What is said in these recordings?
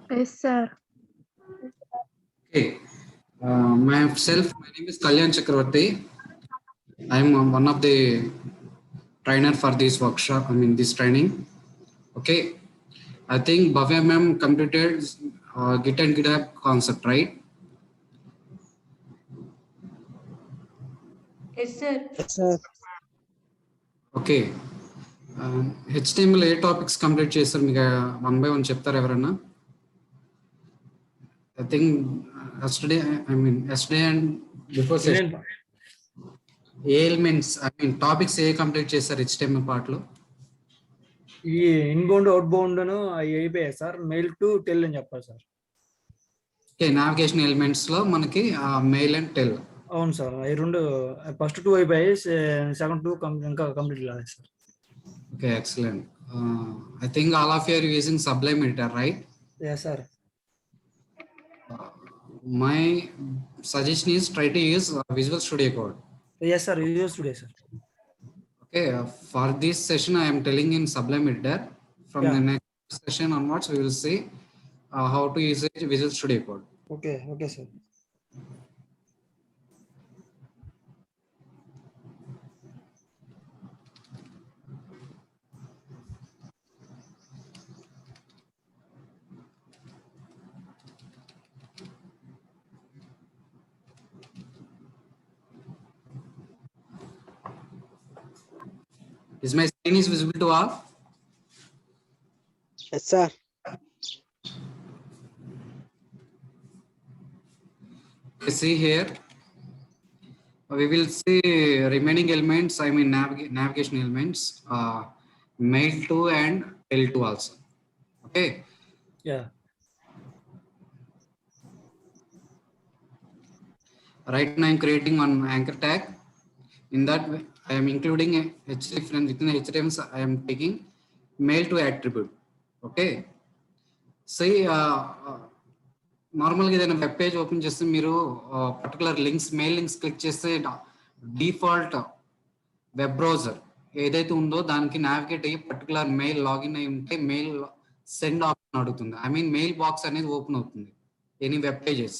Yes, sir. Okay. Myself, my name is Kalyan Chakravarti. I am one of the trainer for this workshop. This training. Okay. I think Bhavya ma'am completed Git and GitHub concept, right? Yes, sir. Yes, sir. Okay. HTML A topics complete చేస్తారు మీకు one by one చెప్తారు ఎవరన్నా? I think yesterday and before session A elements topics A complete చేస్తారు HTML part లో? ఈ inbound out bound అవి అయిపోయాయి sir. Mail to tell అని చెప్పాలి సార్. ఓకే, నావిగేషన్ ఎలిమెంట్స్ లో మనకి మెయిల్ అండ్ టెల్. అవును సార్, అవి రెండు ఫస్ట్ 2 అయిపోయాయి, సెకండ్ 2 ఇంకా కంప్లీట్ కాలేదు sir. Okay, excellent. I think all of you are using Sublime Editor, right? Yes, sir. My suggestion is try to use Visual Studio Code. Yes, sir. Visual Studio, sir. Okay, for this session I am telling in Sublime Editor. From the next session onwards, we will see how to use Visual Studio Code. Okay, sir. Is my screen is visible to all? Yes, sir. See here, we will see remaining elements, navigation elements, mail to and tell to also. Okay. Yeah. Right now I'm creating one anchor tag. In that I am including a hrefs. Within hrefs I am taking mail to attribute. Okay. See, నార్మల్గా ఏదైనా web page open చేస్తే మీరు particular links, mail links click చేస్తే default web browser ఏదైతే ఉందో దానికి navigate అయ్యి particular mail login అయి ఉంటే మెయిల్ సెండ్ ఆప్షన్ అడుగుతుంది. మెయిల్ బాక్స్ అనేది ఓపెన్ అవుతుంది ఎనీ వెబ్ పేజెస్.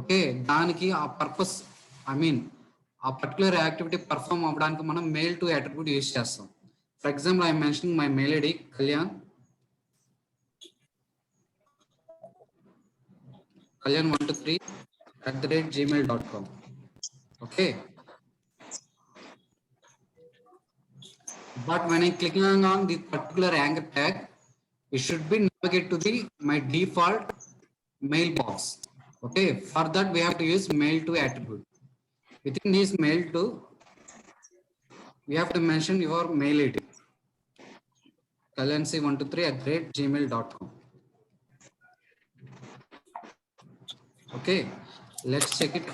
ఓకే, దానికి ఆ పర్పస్ ఆ పర్టికులర్ యాక్టివిటీ పర్ఫామ్ అవ్వడానికి మనం మెయిల్ టు అట్రిబ్యూట్ యూజ్ చేస్తాం. For example I mentioning my mail ID kalyan123@gmail.com. Okay, but when I clicking on this particular anchor tag, it should be navigate to my default mailbox. Okay, for that we have to use mail to attribute. Within this mail to, we have to mention your mail ID kalyanc123@gmail.com. Okay, let's check it.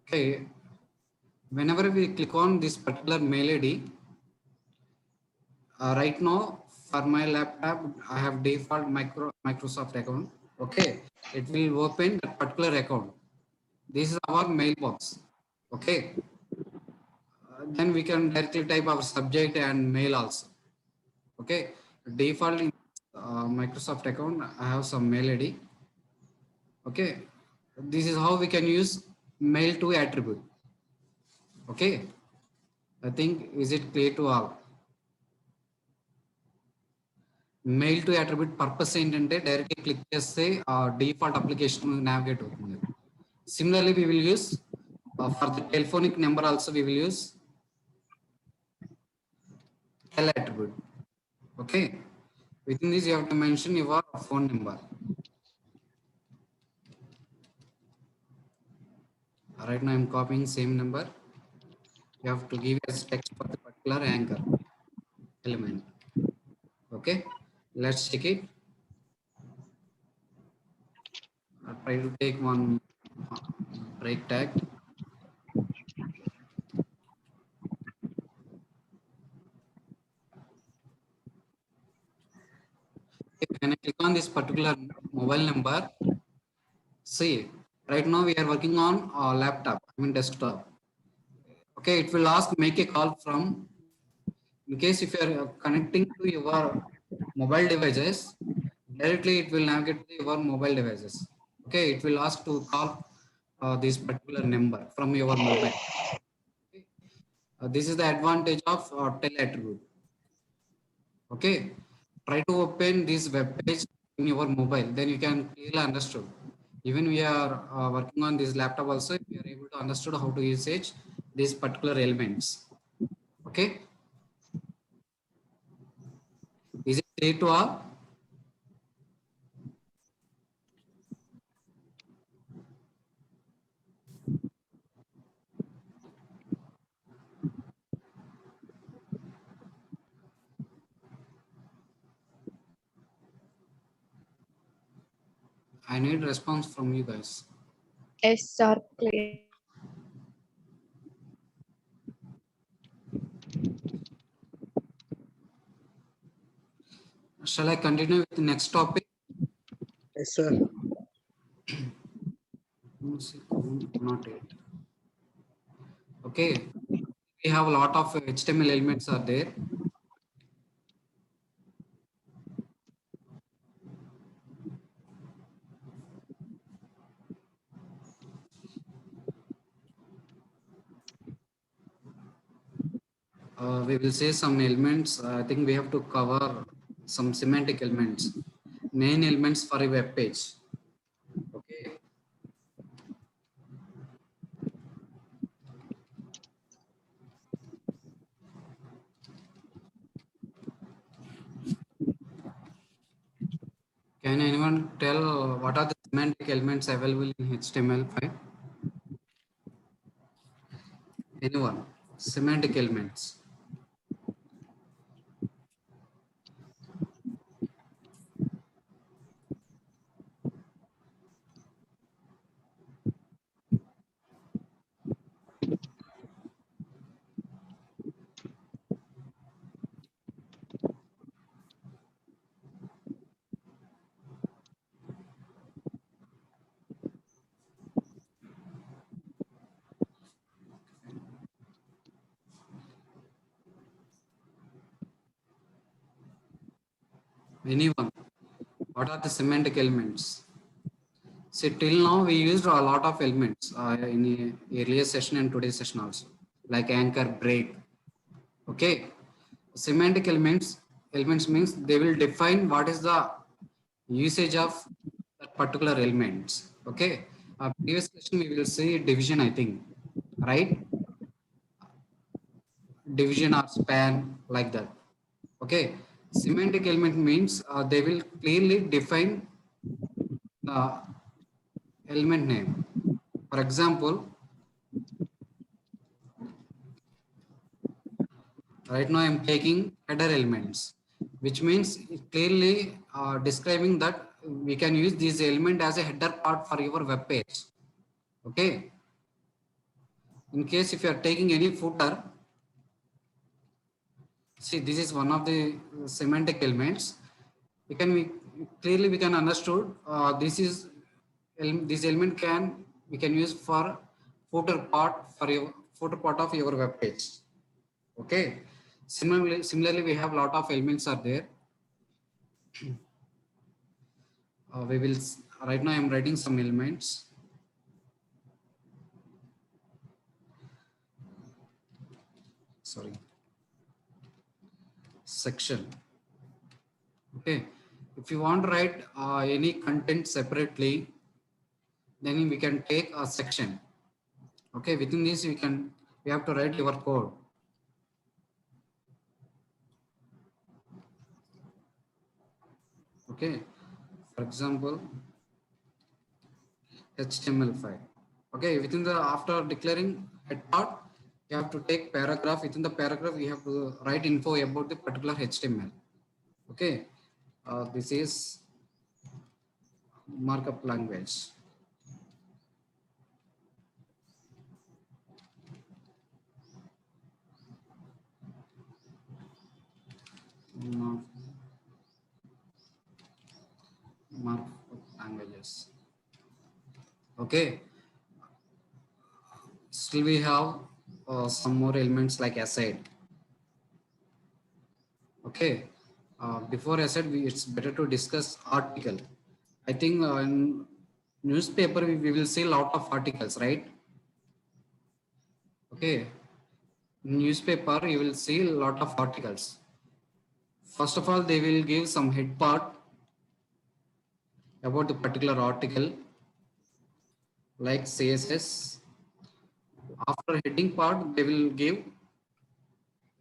Okay, whenever we click on this particular mail ID, right now for my laptop I have default Microsoft account. Okay, it will open that particular account. This is our mailbox. Okay, then we can directly type our subject and mail also. Okay, default in Microsoft account I have some mail ID. Okay, this is how we can use mail to attribute. Okay, I think, is it clear to all? Mail to attribute purpose ఏంటంటే డైరెక్ట్గా click చేస్తే default application navigate అవుతుంది. Similarly we will use for the telephonic number also we will use tel attribute. Okay, within this you have to mention your phone number. Right now I am copying same number. You have to give as text for the particular anchor element. Okay, let's check it. I'll try to take one break tag. When I click on this particular mobile number, see Right now we are working on a laptop, I mean desktop. Okay, it will ask make a call from, in case if you are connecting to your mobile devices, directly it will navigate to your mobile devices. Okay, it will ask to call this particular number from your mobile. Okay. This is the advantage of tel attribute. Okay, try to open this web page in your mobile, then you can clearly understood. Even we are working on this laptop also, we are able to understood how to usage these particular elements. Okay, is it clear to all? I need response from you guys. Yes, sir. Clear. Shall I continue with the next topic? Yes, sir. Not yet. Okay, we have a lot of HTML elements are there. We will say some elements. I think we have to cover some semantic elements, main elements for a web page. Okay. Can anyone tell what are the semantic elements available in HTML5? Anyone? Semantic elements. Anyone? What are the semantic elements? See, till now we used a lot of elements in the earlier session and today's session also, like anchor, break. Okay. Semantic elements means they will define what is the usage of that particular elements. Okay. Previous session we will see division, I think, right? Division or span, like that. Okay. Semantic element means they will clearly define the element name. For example, right now I am taking header elements, which means clearly describing that we can use this element as a header part for your web page. Okay. In case if you are taking any footer, see, this is one of the semantic elements. Clearly we can understood this element we can use for footer part of your web page. Okay. Similarly, we have lot of elements are there. We will right now I am writing some elements. Sorry. Section. Okay. If you want to write any content separately, then we can take a section. Okay. Within this, we have to write your code. Okay. For example, HTML5. Okay. After declaring head part, you have to take paragraph. Within the paragraph, you have to write info about the particular HTML. Okay. This is markup language. Markup languages. Okay. Still we have some more elements like aside. Okay. Before aside, it's better to discuss article. I think in newspaper we will see a lot of articles, right? Okay. In newspaper you will see a lot of articles. First of all, they will give some head part about the particular article like CSS. After heading part, they will give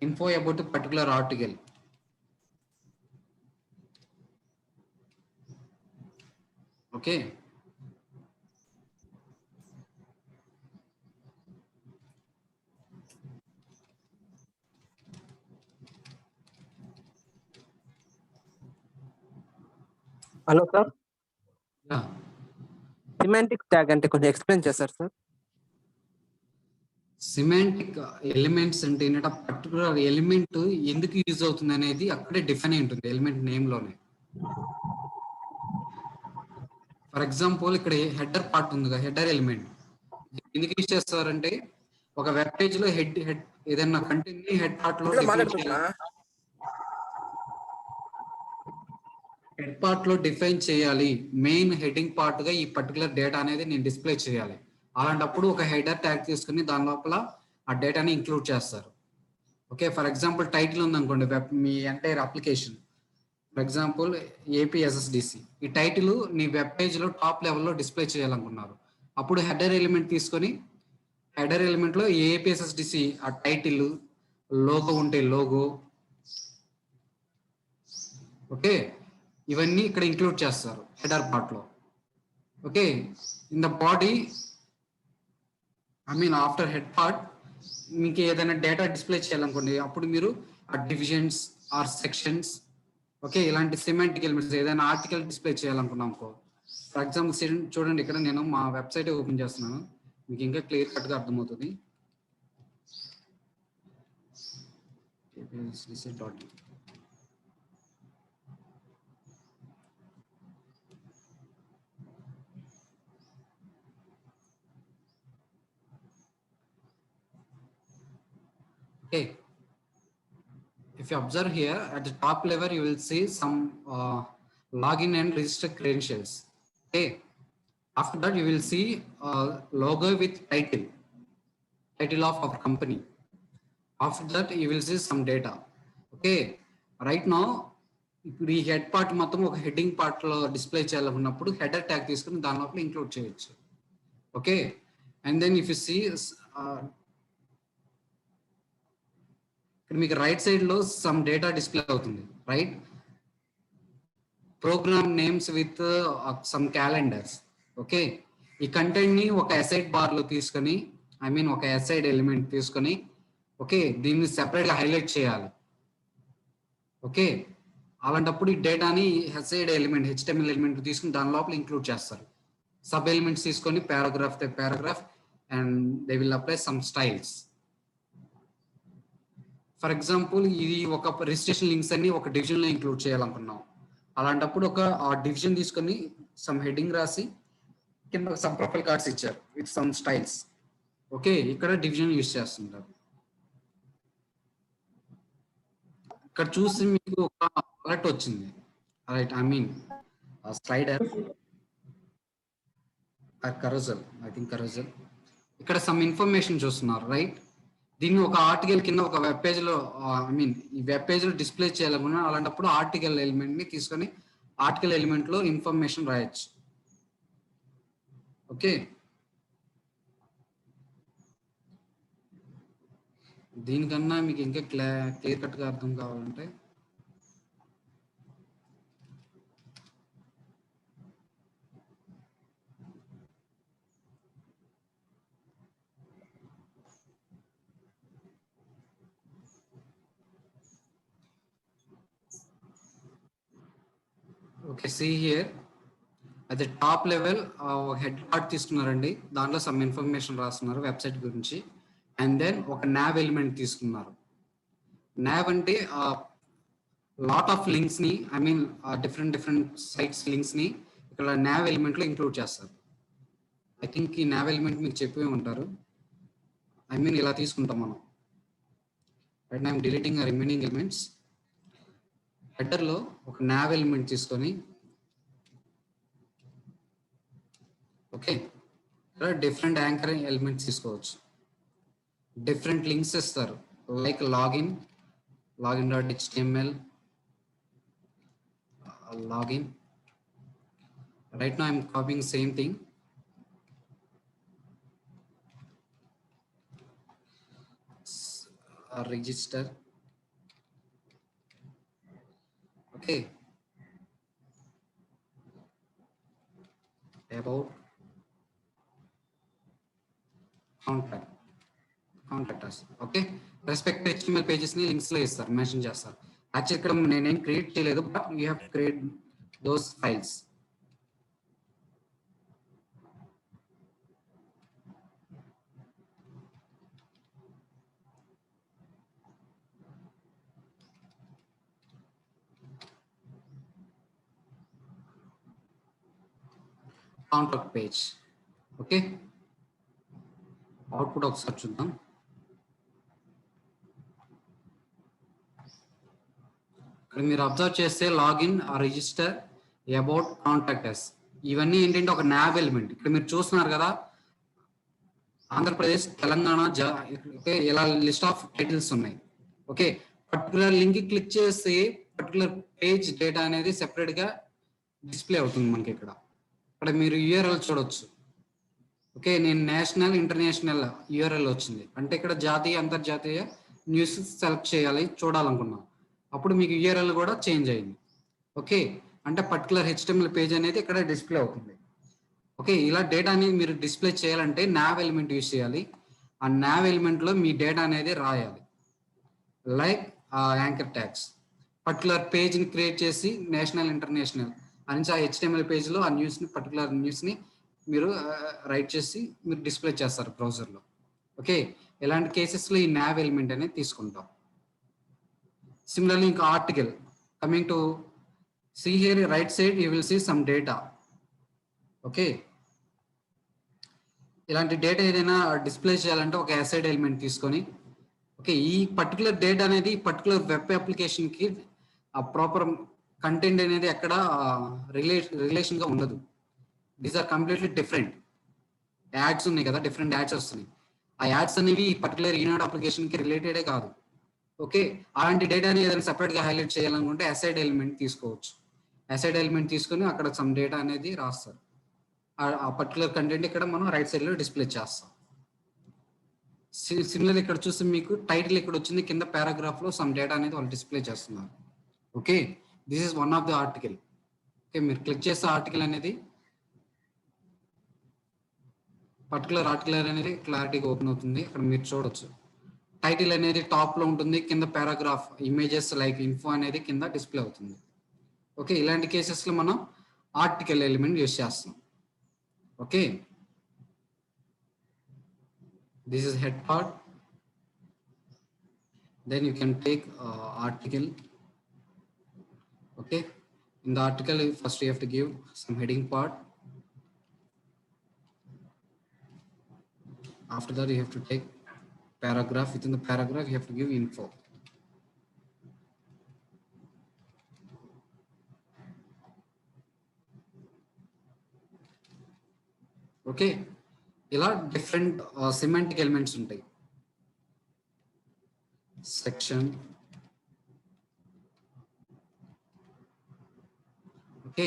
info about the particular article. Okay. Hello sir, Yeah. Semantic tag అంటే కొంచెం explain చేస్తారు sir. Semantic elements అంటే ఏంటంటే particular element ఎందుకు use అవుతుంది అనేది అక్కడే define అయి ఉంటుంది ఎలిమెంట్ నేమ్ లోనే. ఫర్ ఎగ్జాంపుల్ ఇక్కడ హెడర్ పార్ట్ ఉంది కదా, హెడర్ ఎలిమెంట్ ఎందుకు యూజ్ చేస్తారంటే ఒక వెబ్ పేజ్ లో హెడ్ ఏదైనా కంటెంట్ ని హెడ్ పార్ట్ లో డిఫైన్ చేయాలి. మెయిన్ హెడ్డింగ్ పార్ట్ గా ఈ పర్టికులర్ డేటా అనేది నేను డిస్ప్లే చేయాలి. అలాంటప్పుడు ఒక హెడర్ ట్యాగ్ తీసుకుని దాని లోపల ఆ డేటాని ఇంక్లూడ్ చేస్తారు. ఓకే, ఫర్ ఎగ్జాంపుల్ టైటిల్ ఉంది అనుకోండి, మీ entire application, for example APSSDC, ఈ టైటిల్ నీ వెబ్ పేజ్ లో టాప్ లెవెల్లో డిస్ప్లే చేయాలనుకున్నారు. అప్పుడు హెడర్ ఎలిమెంట్ తీసుకొని హెడర్ ఎలిమెంట్ లో ఏపీఎస్ఎస్డిసి ఆ టైటిల్, లోగో ఉంటే లోగో, ఓకే, ఇవన్నీ ఇక్కడ ఇంక్లూడ్ చేస్తారు హెడర్ పార్ట్ లో. Okay, in the body after head part మీకు ఏదైనా డేటా డిస్ప్లే చేయాలనుకోండి, అప్పుడు మీరు ఆ డివిజన్స్ ఆర్ సెక్షన్స్, ఓకే, ఇలాంటి సిమాంటిక్ ఎలిమెంట్స్ ఏదైనా ఆర్టికల్ డిస్ప్లే చేయాలనుకున్నాం అనుకో. ఫర్ ఎగ్జాంపుల్ చూడండి, ఇక్కడ నేను మా వెబ్సైట్ ఓపెన్ చేస్తున్నాను, మీకు ఇంకా క్లియర్ కట్ గా అర్థమవుతుంది. Okay, if you observe here at the top level, you will see some login and register credentials. Okay, after that you will see logo with title of our company. After that you will see some data. Okay, right now ఇప్పుడు ఈ head part మొత్తం ఒక heading part లో display చేయాలనుకున్నప్పుడు header tag తీసుకుని దాని లోపల include చేయొచ్చు. Okay, and then if you see మీకు రైట్ సైడ్ లో సమ్ డేటా డిస్ప్లే అవుతుంది, right? Program names with some calendars. Okay, ఈ కంటెంట్ ని ఒక అసైడ్ బార్ లో తీసుకొని, ఒక అసైడ్ ఎలిమెంట్ తీసుకొని, ఓకే, దీన్ని సెపరేట్ గా హైలైట్ చేయాలి. ఓకే, అలాంటప్పుడు ఈ డేటాని అసైడ్ ఎలిమెంట్ హెచ్టిఎంఎల్ ఎలిమెంట్ తీసుకుని దాని లోపల ఇంక్లూడ్ చేస్తారు. సబ్ ఎలిమెంట్స్ తీసుకొని paragraph and they will apply some styles. For example ఇది ఒక రిజిస్ట్రేషన్ లింక్స్ అన్ని ఒక డివిజన్ లో ఇంక్లూడ్ చేయాలనుకున్నాం. అలాంటప్పుడు ఆ డివిజన్ తీసుకొని సమ్ హెడ్డింగ్ రాసి కింద సమ్ ప్రొఫైల్ కార్డ్స్ ఇచ్చారు విత్ సమ్ స్టైల్స్. ఓకే, ఇక్కడ డివిజన్ యూజ్ చేస్తుంటారు. ఇక్కడ చూసి మీకు ఒక అలర్ట్ వచ్చింది, రైట్? స్లైడర్ కరోజల్, కరోజల్. ఇక్కడ సమ్ ఇన్ఫర్మేషన్ చూస్తున్నారు, రైట్? దీన్ని ఒక ఆర్టికల్ కింద ఒక వెబ్ పేజ్ లో ఈ వెబ్ పేజ్ లో డిస్ప్లే చేయాలనుకున్నా, అలాంటప్పుడు ఆర్టికల్ ఎలిమెంట్ ని తీసుకొని ఆర్టికల్ ఎలిమెంట్ లో ఇన్ఫర్మేషన్ రాయొచ్చు. ఓకే, దీనికన్నా మీకు ఇంకా క్లియర్ కట్ గా అర్థం కావాలంటే okay, see here at the top level head part తీసుకున్నారండి, దాంట్లో సమ్ ఇన్ఫర్మేషన్ రాస్తున్నారు వెబ్సైట్ గురించి. అండ్ దెన్ ఒక నావ్ ఎలిమెంట్ తీసుకున్నారు. నావ్ అంటే లాట్ ఆఫ్ లింక్స్ ని డిఫరెంట్ సైట్స్ లింక్స్ ని ఇక్కడ నావ్ ఎలిమెంట్ లో ఇంక్లూడ్ చేస్తారు. ఐ థింక్ ఈ nav ఎలిమెంట్ మీకు చెప్పే ఉంటారు. ఐ మీన్ ఇలా తీసుకుంటాం మనం. Right, I'm deleting remaining elements. Header లో ఒక nav ఎలిమెంట్ తీసుకొని, ఓకే, డిఫరెంట్ యాంకర్ ఎలిమెంట్స్ తీసుకోవచ్చు. డిఫరెంట్ లింక్స్ ఇస్తారు, like login dot login. Right now I'm copying same thing. Register. Okay. About contact us. Okay. Respect HTML pages ni links lo istar, mention chestar. Actually ఇక్కడ నేనేం create చేయలేదు, but you have to create those files. Contact page. Okay, output ఒకసారి చూద్దాం. ఇక్కడ మీరు observe చేస్తే login, register, about, contact us, ఇవన్నీ ఏంటంటే ఒక nav ఎలిమెంట్. ఇక్కడ మీరు చూస్తున్నారు కదా, ఆంధ్రప్రదేశ్, తెలంగాణ, ఓకే, ఇలా లిస్ట్ ఆఫ్ టైటిల్స్ ఉన్నాయి. ఓకే, పర్టికులర్ లింక్ క్లిక్ చేస్తే పర్టికులర్ పేజ్ డేటా అనేది సెపరేట్ గా డిస్ప్లే అవుతుంది మనకి. ఇక్కడ మీరు URL చూడొచ్చు. ఓకే, నేను నేషనల్, ఇంటర్నేషనల్ URL వచ్చింది అంటే ఇక్కడ జాతీయ, అంతర్జాతీయ న్యూస్ సెలెక్ట్ చేయాలి, చూడాలనుకున్నాం. అప్పుడు మీకు URL కూడా చేంజ్ అయింది. ఓకే, అంటే పర్టికులర్ HTML పేజ్ అనేది ఇక్కడ డిస్ప్లే అవుతుంది. ఓకే, ఇలా డేటా అనేది మీరు డిస్ప్లే చేయాలంటే nav ఎలిమెంట్ యూజ్ చేయాలి. ఆ nav ఎలిమెంట్ లో మీ డేటా అనేది రాయాలి, like anchor tags. Particular page ని క్రియేట్ చేసి నేషనల్, ఇంటర్నేషనల్ అని ఆ HTML పేజ్ లో ఆ న్యూస్ ని, పర్టికులర్ న్యూస్ ని మీరు రైట్ చేసి మీరు డిస్ప్లే చేస్తారు బ్రౌజర్ లో. ఓకే, ఇలాంటి కేసెస్ లో ఈ nav ఎలిమెంట్ అనేది తీసుకుంటాం. Similarly, in article, coming to see here right side, you will see some data. Okay, ఇలాంటి డేటా ఏదైనా డిస్ప్లే చేయాలంటే ఒక అసైడ్ ఎలిమెంట్ తీసుకొని, ఓకే, ఈ పర్టికులర్ డేటా అనేది పర్టికులర్ వెబ్ అప్లికేషన్ కి ఆ ప్రాపర్ కంటెంట్ అనేది ఎక్కడ రిలేషన్ గా ఉండదు. These are completely different. Ads ఉన్నాయి కదా, డిఫరెంట్ యాడ్స్ వస్తున్నాయి. ఆ యాడ్స్ అనేవి పర్టికులర్ ఈనాడు అప్లికేషన్ కి రిలేటెడే కాదు. ఓకే, అలాంటి డేటాని ఏదైనా సెపరేట్ గా హైలైట్ చేయాలనుకుంటే అసైడ్ ఎలిమెంట్ తీసుకోవచ్చు. అసైడ్ ఎలిమెంట్ తీసుకొని అక్కడ సమ్ డేటా అనేది రాస్తారు. ఆ పర్టికులర్ కంటెంట్ ఇక్కడ మనం రైట్ సైడ్ లో డిస్ప్లే చేస్తాం. సిమిలర్ ఇక్కడ చూస్తే మీకు టైటిల్ ఇక్కడ వచ్చింది, కింద పారాగ్రాఫ్ లో సమ్ డేటా అనేది వాళ్ళు డిస్ప్లే చేస్తున్నారు. Okay, this is one of the article. Okay, మీరు క్లిక్ చేస్తే ఆర్టికల్ అనేది, పర్టికులర్ ఆర్టికల్ అనేది క్లారిటీగా ఓపెన్ అవుతుంది. ఇక్కడ మీరు చూడొచ్చు టైటిల్ అనేది టాప్ లో ఉంటుంది, కింద పారాగ్రాఫ్, ఇమేజెస్ లైక్ ఇన్ఫో అనేది కింద డిస్ప్లే అవుతుంది. ఓకే, ఇలాంటి కేసెస్ లో మనం ఆర్టికల్ ఎలిమెంట్ యూస్ చేస్తాం. Okay, this is head part. Then you can take article. Okay, in the article first you have to give some heading part. After that you have to take paragraph. Within the paragraph you have to give info. Okay, ఇలా different semantic elements ఉంటాయి. Section. Okay,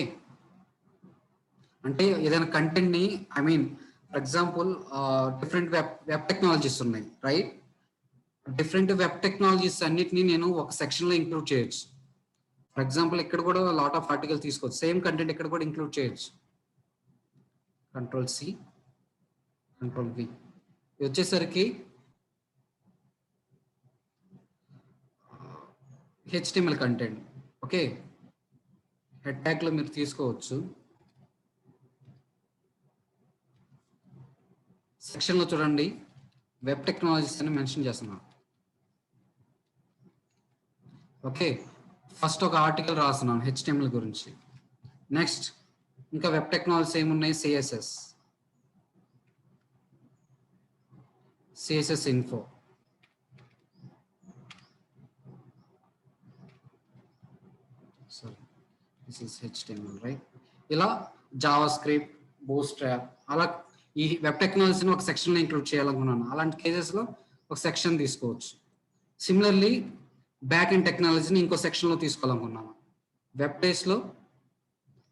అంటే ఏదైనా content ని, I mean for example different web technologies ఉన్నాయి, right? Different web technologies అన్నిటిని నేను ఒక section లో ఇంక్లూడ్ చేయొచ్చు. ఫర్ ఎగ్జాంపుల్ ఇక్కడ కూడా లాట్ ఆఫ్ ఆర్టికల్ తీసుకోవచ్చు, సేమ్ కంటెంట్ ఇక్కడ కూడా ఇంక్లూడ్ చేయొచ్చు. Ctrl+C, Ctrl+V. ఇది వచ్చేసరికి HTML content. Okay, head tag లో మీరు తీసుకోవచ్చు. సెక్షన్ లో చూడండి, వెబ్ టెక్నాలజీస్ అని మెన్షన్ చేస్తున్నాను. ఓకే, ఫస్ట్ ఒక ఆర్టికల్ రాస్తున్నాను HTML గురించి. నెక్స్ట్ ఇంకా వెబ్ టెక్నాలజీస్ ఏమున్నాయి? CSS. CSS info. Sorry, this is HTML, right? ఇలా జావా స్క్రిప్ట్, బూట్స్ట్రాప్ అలా ఈ వెబ్ టెక్నాలజీని ఒక సెక్షన్లో ఇంక్లూడ్ చేయాలనుకున్నాను. అలాంటి కేసెస్లో ఒక సెక్షన్ తీసుకోవచ్చు. సిమిలర్లీ బ్యాక్ ఎండ్ టెక్నాలజీని ఇంకో సెక్షన్లో తీసుకోవాలనుకున్నాను. వెబ్ పేజ్లో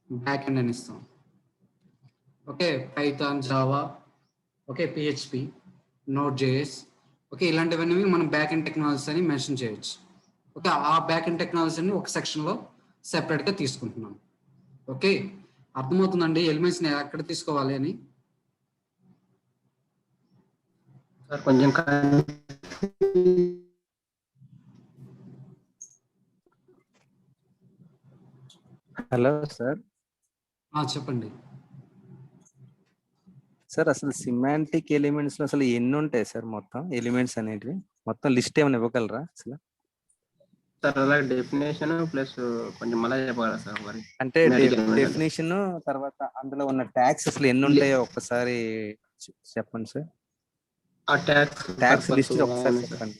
బ్యాక్ ఎండ్ అని ఇస్తాం. Okay, Python, Java, okay, PHP, Node.js, okay, ఇలాంటివన్నీ మనం బ్యాక్ ఎండ్ టెక్నాలజీస్ అని మెన్షన్ చేయొచ్చు. ఓకే, ఆ బ్యాక్ ఎండ్ టెక్నాలజీని ఒక సెక్షన్లో సెపరేట్గా తీసుకుంటున్నాం. ఓకే, అర్థమవుతుందండి ఎలిమెంట్స్ని ఎక్కడ తీసుకోవాలి అని? కొంచెం హలో సార్. చెప్పండి సార్, అసలు సిమాంటిక్ ఎలిమెంట్స్ లో అసలు ఎన్ని ఉంటాయి సార్? మొత్తం ఎలిమెంట్స్ అనేటివి మొత్తం లిస్ట్ ఏమైనా ఇవ్వగలరా అసలు? సార్ అలా డెఫినేషన్ ప్లస్ కొంచెం మళ్ళీ చెప్పగలరా సార్ మరి? అంటే డెఫినేషన్ తర్వాత అందులో ఉన్న ట్యాగ్స్ అసలు ఎన్ని ఉంటాయో ఒక్కసారి చెప్పండి సార్. ఆ ట్యాగ్స్ లిస్ట్ ఒకసారి చెప్పండి.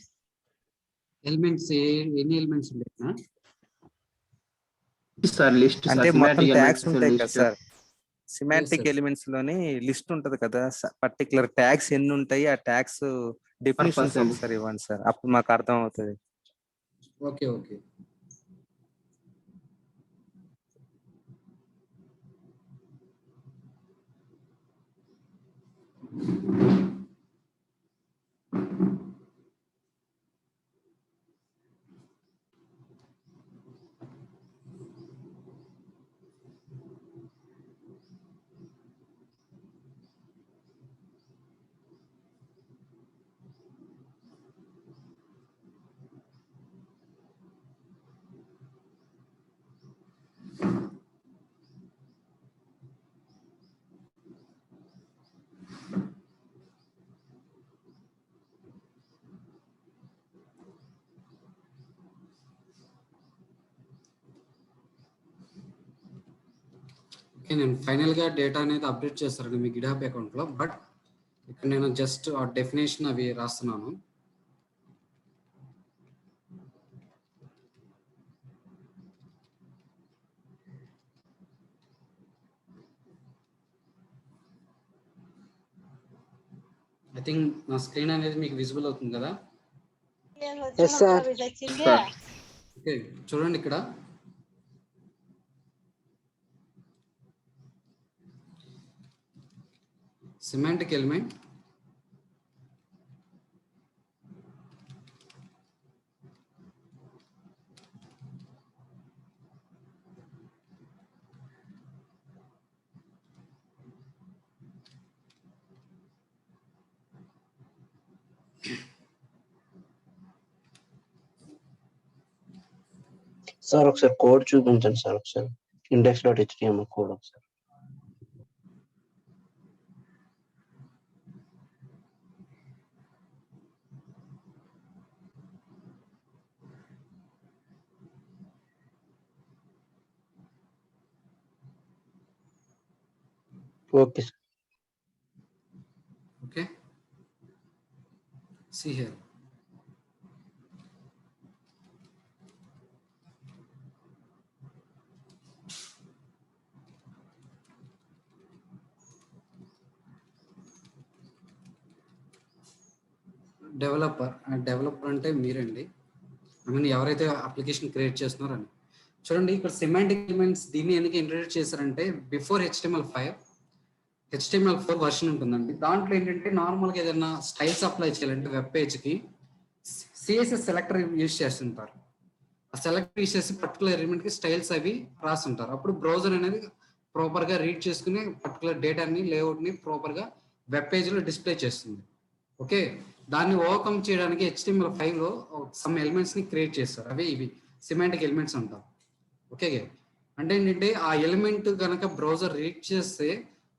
ఎలిమెంట్స్ ఎన్ని ఎలిమెంట్స్ ఉంటాయి సార్? లిస్ట్ అంటే మొత్తం ట్యాగ్స్ ఉంటాయి కదా సార్. సిమాంటిక్ ఎలిమెంట్స్ లోని లిస్ట్ ఉంటది కదా, పర్టికులర్ ట్యాగ్స్ ఎన్ని ఉంటాయి, ఆ ట్యాగ్స్ డెఫినేషన్స్ ఒకసారి ఇవ్వండి సార్, అప్పుడు మాకు అర్థం అవుతుంది. ఓకే ఓకే, నేను ఫైనల్గా డేటా అనేది అప్డేట్ చేస్తాను మీ గిట్హబ్ అకౌంట్లో. బట్ ఇక్కడ నేను జస్ట్ ఆ డెఫినేషన్ అవి రాస్తున్నాను. ఐ థింక్ నా స్క్రీన్ అనేది మీకు విజిబుల్ అవుతుంది కదా? Yes sir. ఓకే, చూడండి ఇక్కడ semantic element, సార్ ఒకసారి కోడ్ చూపించండి సార్, ఒకసారి index.html కోడ్ ఒకసారి. Okay sir. okay, see here, developer అంటే మీరండి. ఐ మీన్ ఎవరైతే అప్లికేషన్ క్రియేట్ చేస్తున్నారని. చూడండి ఇక్కడ సిమాంటిక్ ఎలిమెంట్స్ దీన్ని ఎందుకు ఇంట్రడ్యూస్ చేశారంటే బిఫోర్ HTML5 వర్షన్ ఉంటుందండి. దాంట్లో ఏంటంటే నార్మల్గా ఏదైనా స్టైల్స్ అప్లై చేయాలంటే వెబ్ పేజ్కి CSS సెలెక్టర్ యూజ్ చేస్తుంటారు. ఆ సెలెక్టర్ యూజ్ చేసి పర్టికులర్ ఎలిమెంట్కి స్టైల్స్ అవి రాస్తుంటారు. అప్పుడు బ్రౌజర్ అనేది ప్రాపర్గా రీడ్ చేసుకుని పర్టికులర్ డేటాని, లేఅవుట్ని ప్రాపర్గా వెబ్ పేజ్లో డిస్ప్లే చేస్తుంది. ఓకే, దాన్ని ఓవర్కమ్ చేయడానికి HTML5లో సమ్ ఎలిమెంట్స్ని క్రియేట్ చేస్తారు. అవి ఇవి సిమాంటిక్ ఎలిమెంట్స్ అంటారు. ఓకే, అంటే ఏంటంటే ఆ ఎలిమెంట్ కనుక బ్రౌజర్ రీడ్ చేస్తే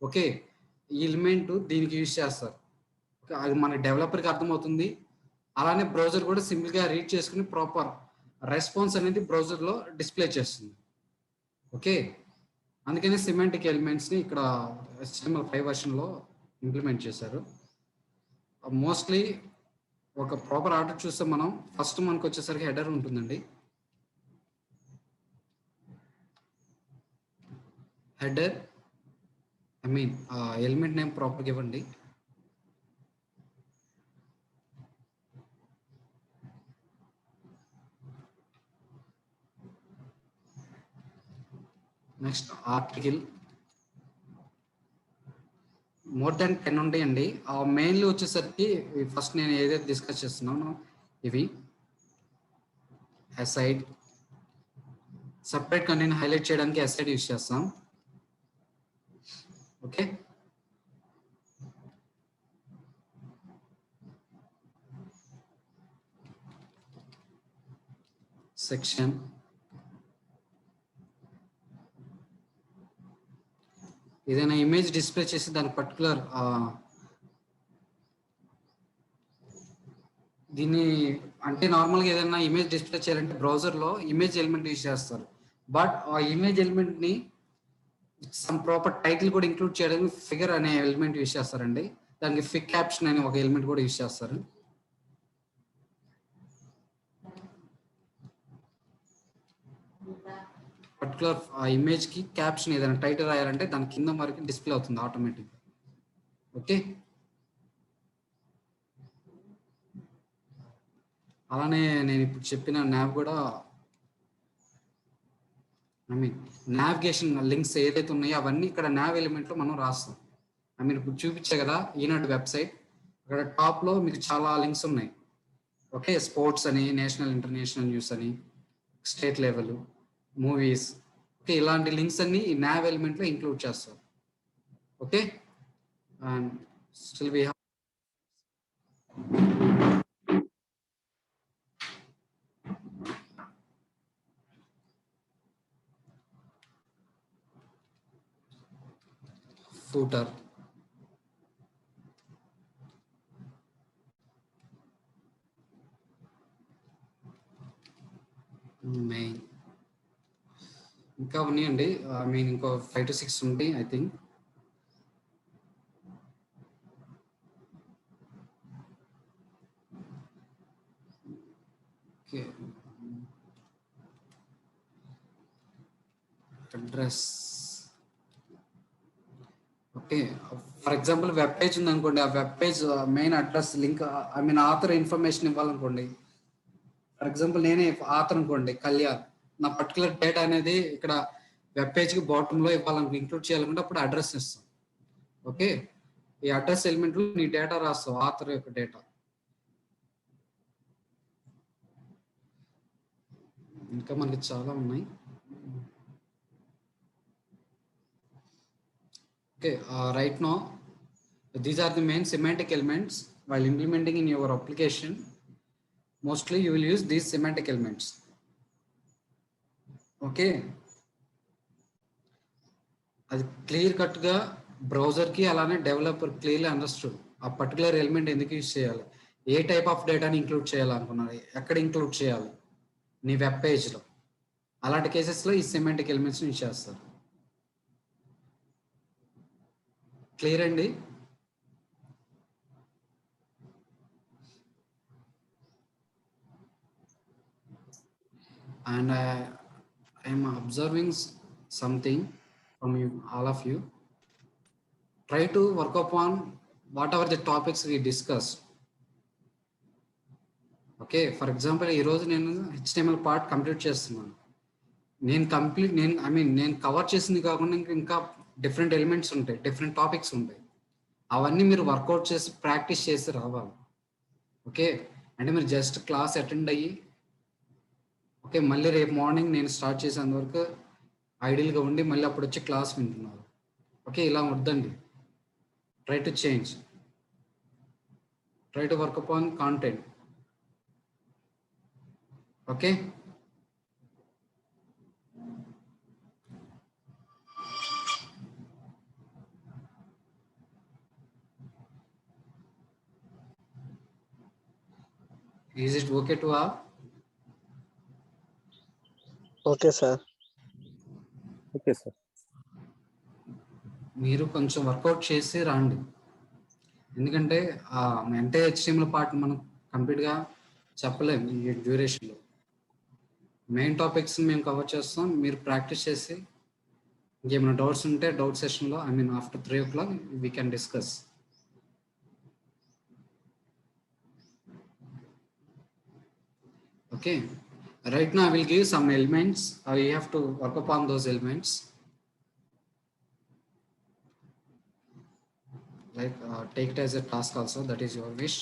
ఓకే ఈ ఎలిమెంట్ దీనికి యూజ్ చేస్తారు. అది మన డెవలపర్కి అర్థమవుతుంది. అలానే బ్రౌజర్ కూడా సింపుల్గా రీడ్ చేసుకుని ప్రాపర్ రెస్పాన్స్ అనేది బ్రౌజర్లో డిస్ప్లే చేస్తుంది. ఓకే, అందుకని సిమాంటిక్ ఎలిమెంట్స్ని ఇక్కడ HTML5 వర్షన్లో ఇంప్లిమెంట్ చేశారు. మోస్ట్లీ ఒక ప్రాపర్ ఆర్డర్ చూస్తే మనం ఫస్ట్ మనకు వచ్చేసరికి హెడర్ ఉంటుందండి. హెడర్ ఎలిమెంట్ నేమ్ ప్రాపర్గా ఇవ్వండి. నెక్స్ట్ ఆర్టికల్ మోర్ దాన్ 10 ఉంటాయండి. మెయిన్లీ వచ్చేసరికి ఫస్ట్ నేను ఏదైతే డిస్కస్ చేస్తున్నానో ఇవి అసైడ్ సపరేట్ కంటెంట్ హైలైట్ చేయడానికి అసైడ్ యూజ్ చేస్తాం. ఓకే, సెక్షన్ ఏదైనా ఇమేజ్ డిస్ప్లే చేసి దాని పర్టికులర్ దీన్ని అంటే నార్మల్గా ఏదైనా ఇమేజ్ డిస్ప్లే చేయాలంటే బ్రౌజర్లో ఇమేజ్ ఎలిమెంట్ యూజ్ చేస్తారు. బట్ ఆ ఇమేజ్ ఎలిమెంట్ని సమ్ ప్రాపర్ టైటిల్ కూడా ఇంక్లూడ్ చేయడానికి ఫిగర్ అనే ఎలిమెంట్ యూజ్ చేస్తారండి. దానికి ఫిగ్ క్యాప్షన్ అనే ఒక ఎలిమెంట్ కూడా యూజ్ చేస్తారు. పర్టికులర్ ఆ ఇమేజ్ కి క్యాప్షన్ ఏదైనా టైటిల్ రాయాలంటే దాని కింద వరకు డిస్ప్లే అవుతుంది ఆటోమేటిక్. ఓకే, అలానే నేను ఇప్పుడు చెప్పిన నావ్ కూడా నావిగేషన్ లింక్స్ ఏదైతే ఉన్నాయో అవన్నీ ఇక్కడ నావ్ ఎలిమెంట్ లో మనం రాస్తాం. ఇప్పుడు చూపించే కదా ఈనాడు వెబ్సైట్, అక్కడ టాప్ లో మీకు చాలా లింక్స్ ఉన్నాయి. ఓకే, స్పోర్ట్స్ అని, నేషనల్ ఇంటర్నేషనల్ న్యూస్ అని, స్టేట్ లెవెల్, మూవీస్, ఓకే, ఇలాంటి లింక్స్ అన్ని ఈ నావ్ ఎలిమెంట్ లో ఇంక్లూడ్ చేస్తారు. Okay, and still we have footer, main, ఇంకా ఉన్నాయండి. ఇంకో 5 to 6 ఉంటాయి I think. Okay, address. Okay, for example web page ఉంది అనుకోండి, ఆ web page main address link author information ఇవ్వాలనుకోండి. ఫర్ ఎగ్జాంపుల్ నేనే ఆథర్ అనుకోండి కళ్యాణ్, నా పర్టికులర్ డేటా అనేది ఇక్కడ వెబ్ పేజ్కి బాటంలో ఇవ్వాలనుకో ఇంక్లూడ్ చేయాలనుకుంటే అప్పుడు అడ్రస్ ఇస్తాం. ఓకే, ఈ అడ్రస్ ఎలిమెంట్ లో నీ డేటా రాస్తావు, ఆథర్ యొక్క డేటా. ఇంకా మనకి చాలా ఉన్నాయి. Okay, right now these are the main semantic elements. While implementing in your application, mostly you will use these semantic elements. Okay, అది క్లియర్ కట్ గా బ్రౌజర్ కి అలానే డెవలపర్ క్లియర్లీ అండర్స్టూడ్ ఆ పర్టికులర్ ఎలిమెంట్ ఎందుకు యూజ్ చేయాలి, ఏ type of డేటాని include చేయాలనుకున్నారు, ఎక్కడ ఇంక్లూడ్ చేయాలి నీ వెబ్ పేజ్ లో. అలాంటి కేసెస్ లో ఈ సెమాంటిక్ ఎలిమెంట్స్ యూజ్ చేస్తారు. క్లియర్ అండి? And I am observing something from you, all of you. Try to work upon whatever the topics we discussed. Okay, for example ఈరోజు నేను HTML పార్ట్ కంప్లీట్ చేస్తున్నాను. నేను కవర్ చేసింది కాకుండా ఇంకా డిఫరెంట్ ఎలిమెంట్స్ ఉంటాయి, డిఫరెంట్ టాపిక్స్ ఉంటాయి. అవన్నీ మీరు వర్కౌట్ చేసి ప్రాక్టీస్ చేసి రావాలి. ఓకే, అంటే మీరు జస్ట్ క్లాస్ అటెండ్ అయ్యి ఓకే మళ్ళీ రేపు మార్నింగ్ నేను స్టార్ట్ చేసేంత వరకు ఐడియల్గా ఉండి మళ్ళీ అప్పుడు వచ్చి క్లాస్ వింటున్నారు. ఓకే, ఇలా వద్దండి. Try to change, try to work upon content. Okay, is it okay to all? Okay sir. Okay sir. మీరు కొంచెం వర్కౌట్ చేసి రండి. ఎందుకంటే అంటే HTML పార్ట్ మనం కంప్లీట్గా చెప్పలేము ఈ డ్యూరేషన్లో. మెయిన్ టాపిక్స్ మేము కవర్ చేస్తాం, మీరు ప్రాక్టీస్ చేసి ఇంకేమైనా డౌట్స్ ఉంటే డౌట్ సెషన్లో after 3 o'clock we can discuss. Okay, right now I will give some elements. You have to work upon those elements. Like take it as a task also, that is your wish.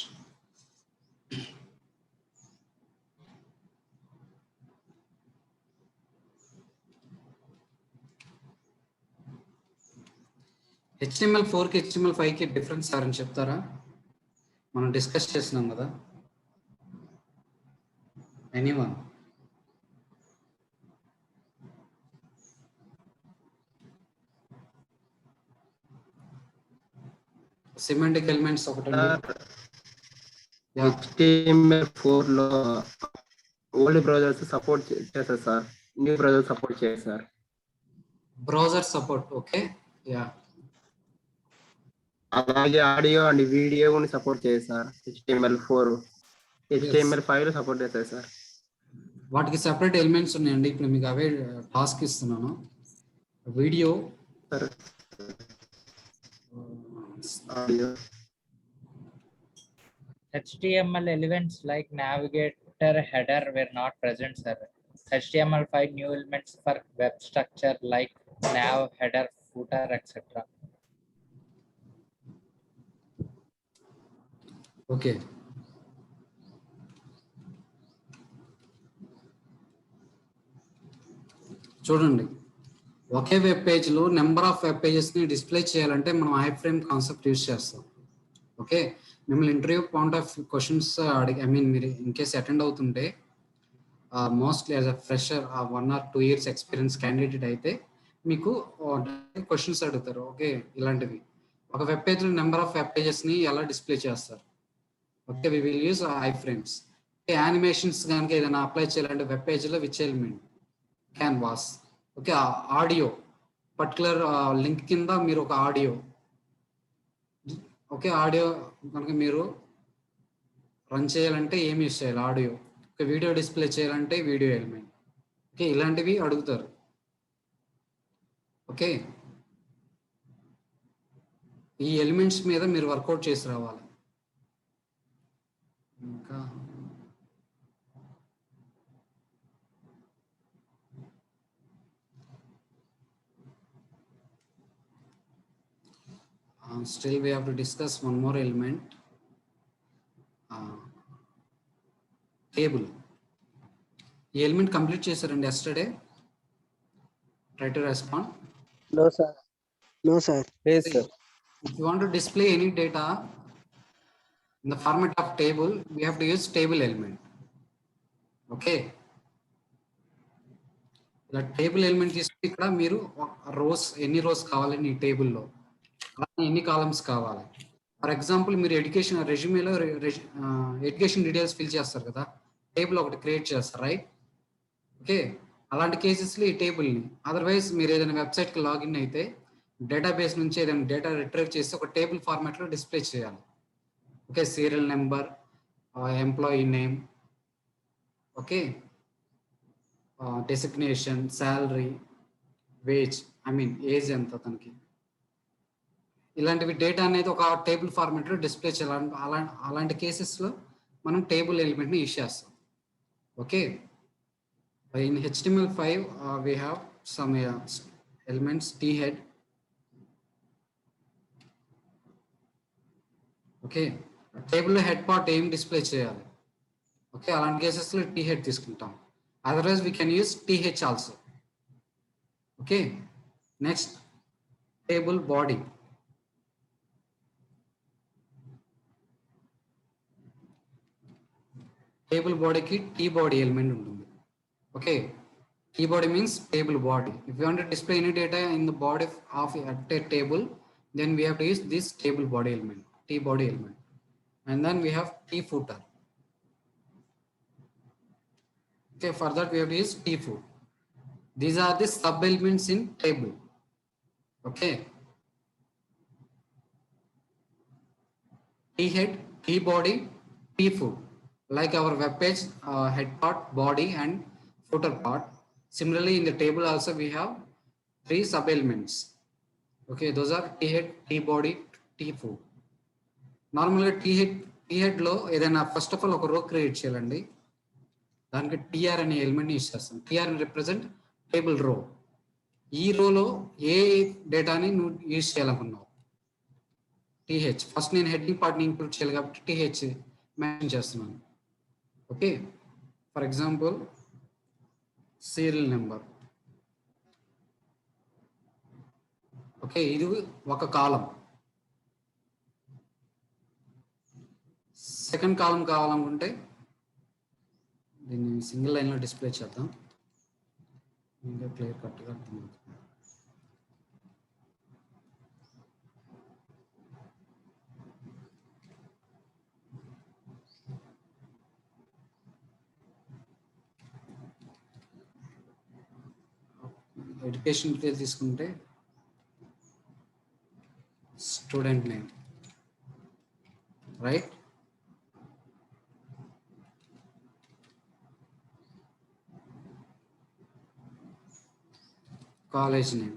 HTML4 కి HTML5 కి difference ఎవరైనా చెప్తారా? మనం discuss చేస్తున్నాం కదా. Anyone? Semantic elements ఒకటండి. HTML4 లో old browsers support చేస్తారు సార్, న్యూ బ్రౌజర్ సపోర్ట్ చేయరు sir. Browser support, okay, yeah. అలాగే ఆడియో అండ్ వీడియో కూడా సపోర్ట్ చేయదు సార్ HTML4. HTML5 లో సపోర్ట్ చేస్తారు సార్. వాటికి సెపరేట్ ఎలిమెంట్స్ ఉన్నాయండి. ఇప్పుడు మీకు అవే టాస్క్ ఇస్తున్నాను. Video, audio, HTML elements like navigator, header were not present, sir. HTML5 new elements for web structure like nav, header, footer, etc. Okay. చూడండి, ఒకే web పేజ్లో number of web పేజెస్ని display చేయాలంటే మనం I frame concept use చేస్తాం. Okay, మిమ్మల్ని interview point of questions అడిగి మీరు in case attend అవుతుంటే mostly as a fresher 1 or 2 years experience candidate అయితే మీకు క్వశ్చన్స్ అడుగుతారు. ఓకే, ఇలాంటివి ఒక వెబ్ పేజ్లో నెంబర్ ఆఫ్ వెబ్ పేజెస్ని ఎలా డిస్ప్లే చేస్తారు. Okay, we will use iframes. Animations కనుక ఏదైనా అప్లై చేయాలంటే వెబ్ పేజ్లో which element, canvas. Okay, audio particular link కింద మీరు ఒక ఆడియో, ఓకే, ఆడియో కనుక మీరు రన్ చేయాలంటే ఏం యూస్ చేయాలి, ఆడియో. ఓకే, వీడియో డిస్ప్లే చేయాలంటే వీడియో ఎలిమెంట్. ఓకే, ఇలాంటివి అడుగుతారు. ఓకే, ఈ ఎలిమెంట్స్ మీద మీరు వర్కౌట్ చేసి రావాలి. ఇంకా still we have to discuss one more element, table. ఈ ఎలిమెంట్ కంప్లీట్ చేశారండి yesterday? Try to respond. No, sir. No, sir. Yes, sir. If you want to display any data in the format of table, we have to use table element. Okay, ఇలా table element తీసుకుని ఇక్కడ మీరు rose, ఎన్ని rose కావాలని ఈ టేబుల్లో, ఎన్ని columns కావాలి. ఫర్ ఎగ్జాంపుల్ మీరు ఎడ్యుకేషన్ రెజ్యూమేలో ఎడ్యుకేషన్ డీటెయిల్స్ ఫిల్ చేస్తారు కదా, టేబుల్ ఒకటి క్రియేట్ చేస్తారు, రైట్? ఓకే, అలాంటి కేసెస్లో ఈ టేబుల్ని, అదర్వైజ్ మీరు ఏదైనా వెబ్సైట్కి లాగిన్ అయితే డేటాబేస్ నుంచి ఏదైనా డేటా రిట్రీవ్ చేసి ఒక టేబుల్ ఫార్మాట్లో డిస్ప్లే చేయాలి. Okay, serial number, employee name, okay, designation, salary, wage, age ఎంత తనకి, ఇలాంటివి డేటా అనేది ఒక టేబుల్ ఫార్మాట్లో డిస్ప్లే చేయాలి. అలాంటి కేసెస్లో మనం టేబుల్ ఎలిమెంట్ని యూజ్ చేస్తాం. Okay, in HTML5 we have some elements, t head. Okay, టేబుల్లో హెడ్ పార్ట్ ఏం డిస్ప్లే చేయాలి. ఓకే, అలాంటి కేసెస్లో t head తీసుకుంటాం. Otherwise we can use th also. Okay, next table body. Table బాడీకి టీ బాడీ ఎలిమెంట్ ఉంటుంది. Okay, T body means table body. If you want to display any data in the body of a table, then we have to use this table body element, t body element. And then we have t footer. Okay, for that we have to use t foot. These are the sub elements in table. Okay, T head, T body, T foot. Like our web page, head part, body, and footer part. Similarly, in the table also we have 3 sub elements. Okay, those are T head, T body, T foot. నార్మల్గా tea హెడ్లో ఏదైనా first of all ఒక రో create చేయాలండి. దానికి TR అనే ఎలిమెంట్ని use చేస్తాం. TR represent table row. ఈ రోలో ఏ డేటాని నువ్వు యూజ్ చేయాలనుకున్నావు? టీహెచ్. ఫస్ట్ నేను హెడ్డింగ్ పార్ట్ని ఇంక్లూడ్ చేయాలి కాబట్టి టీహెచ్ మెన్షన్ చేస్తున్నాను. Okay, for example serial number. Okay, ఇది ఒక కాలం. సెకండ్ కాలం కావాలనుకుంటే దీన్ని సింగిల్ లైన్లో డిస్ప్లే చేద్దాం, ఇంకా క్లియర్ కట్గా అర్థమవుతుంది. ఎడ్యుకేషన్ డీటెయిల్ తీసుకుంటే student name, right? College name,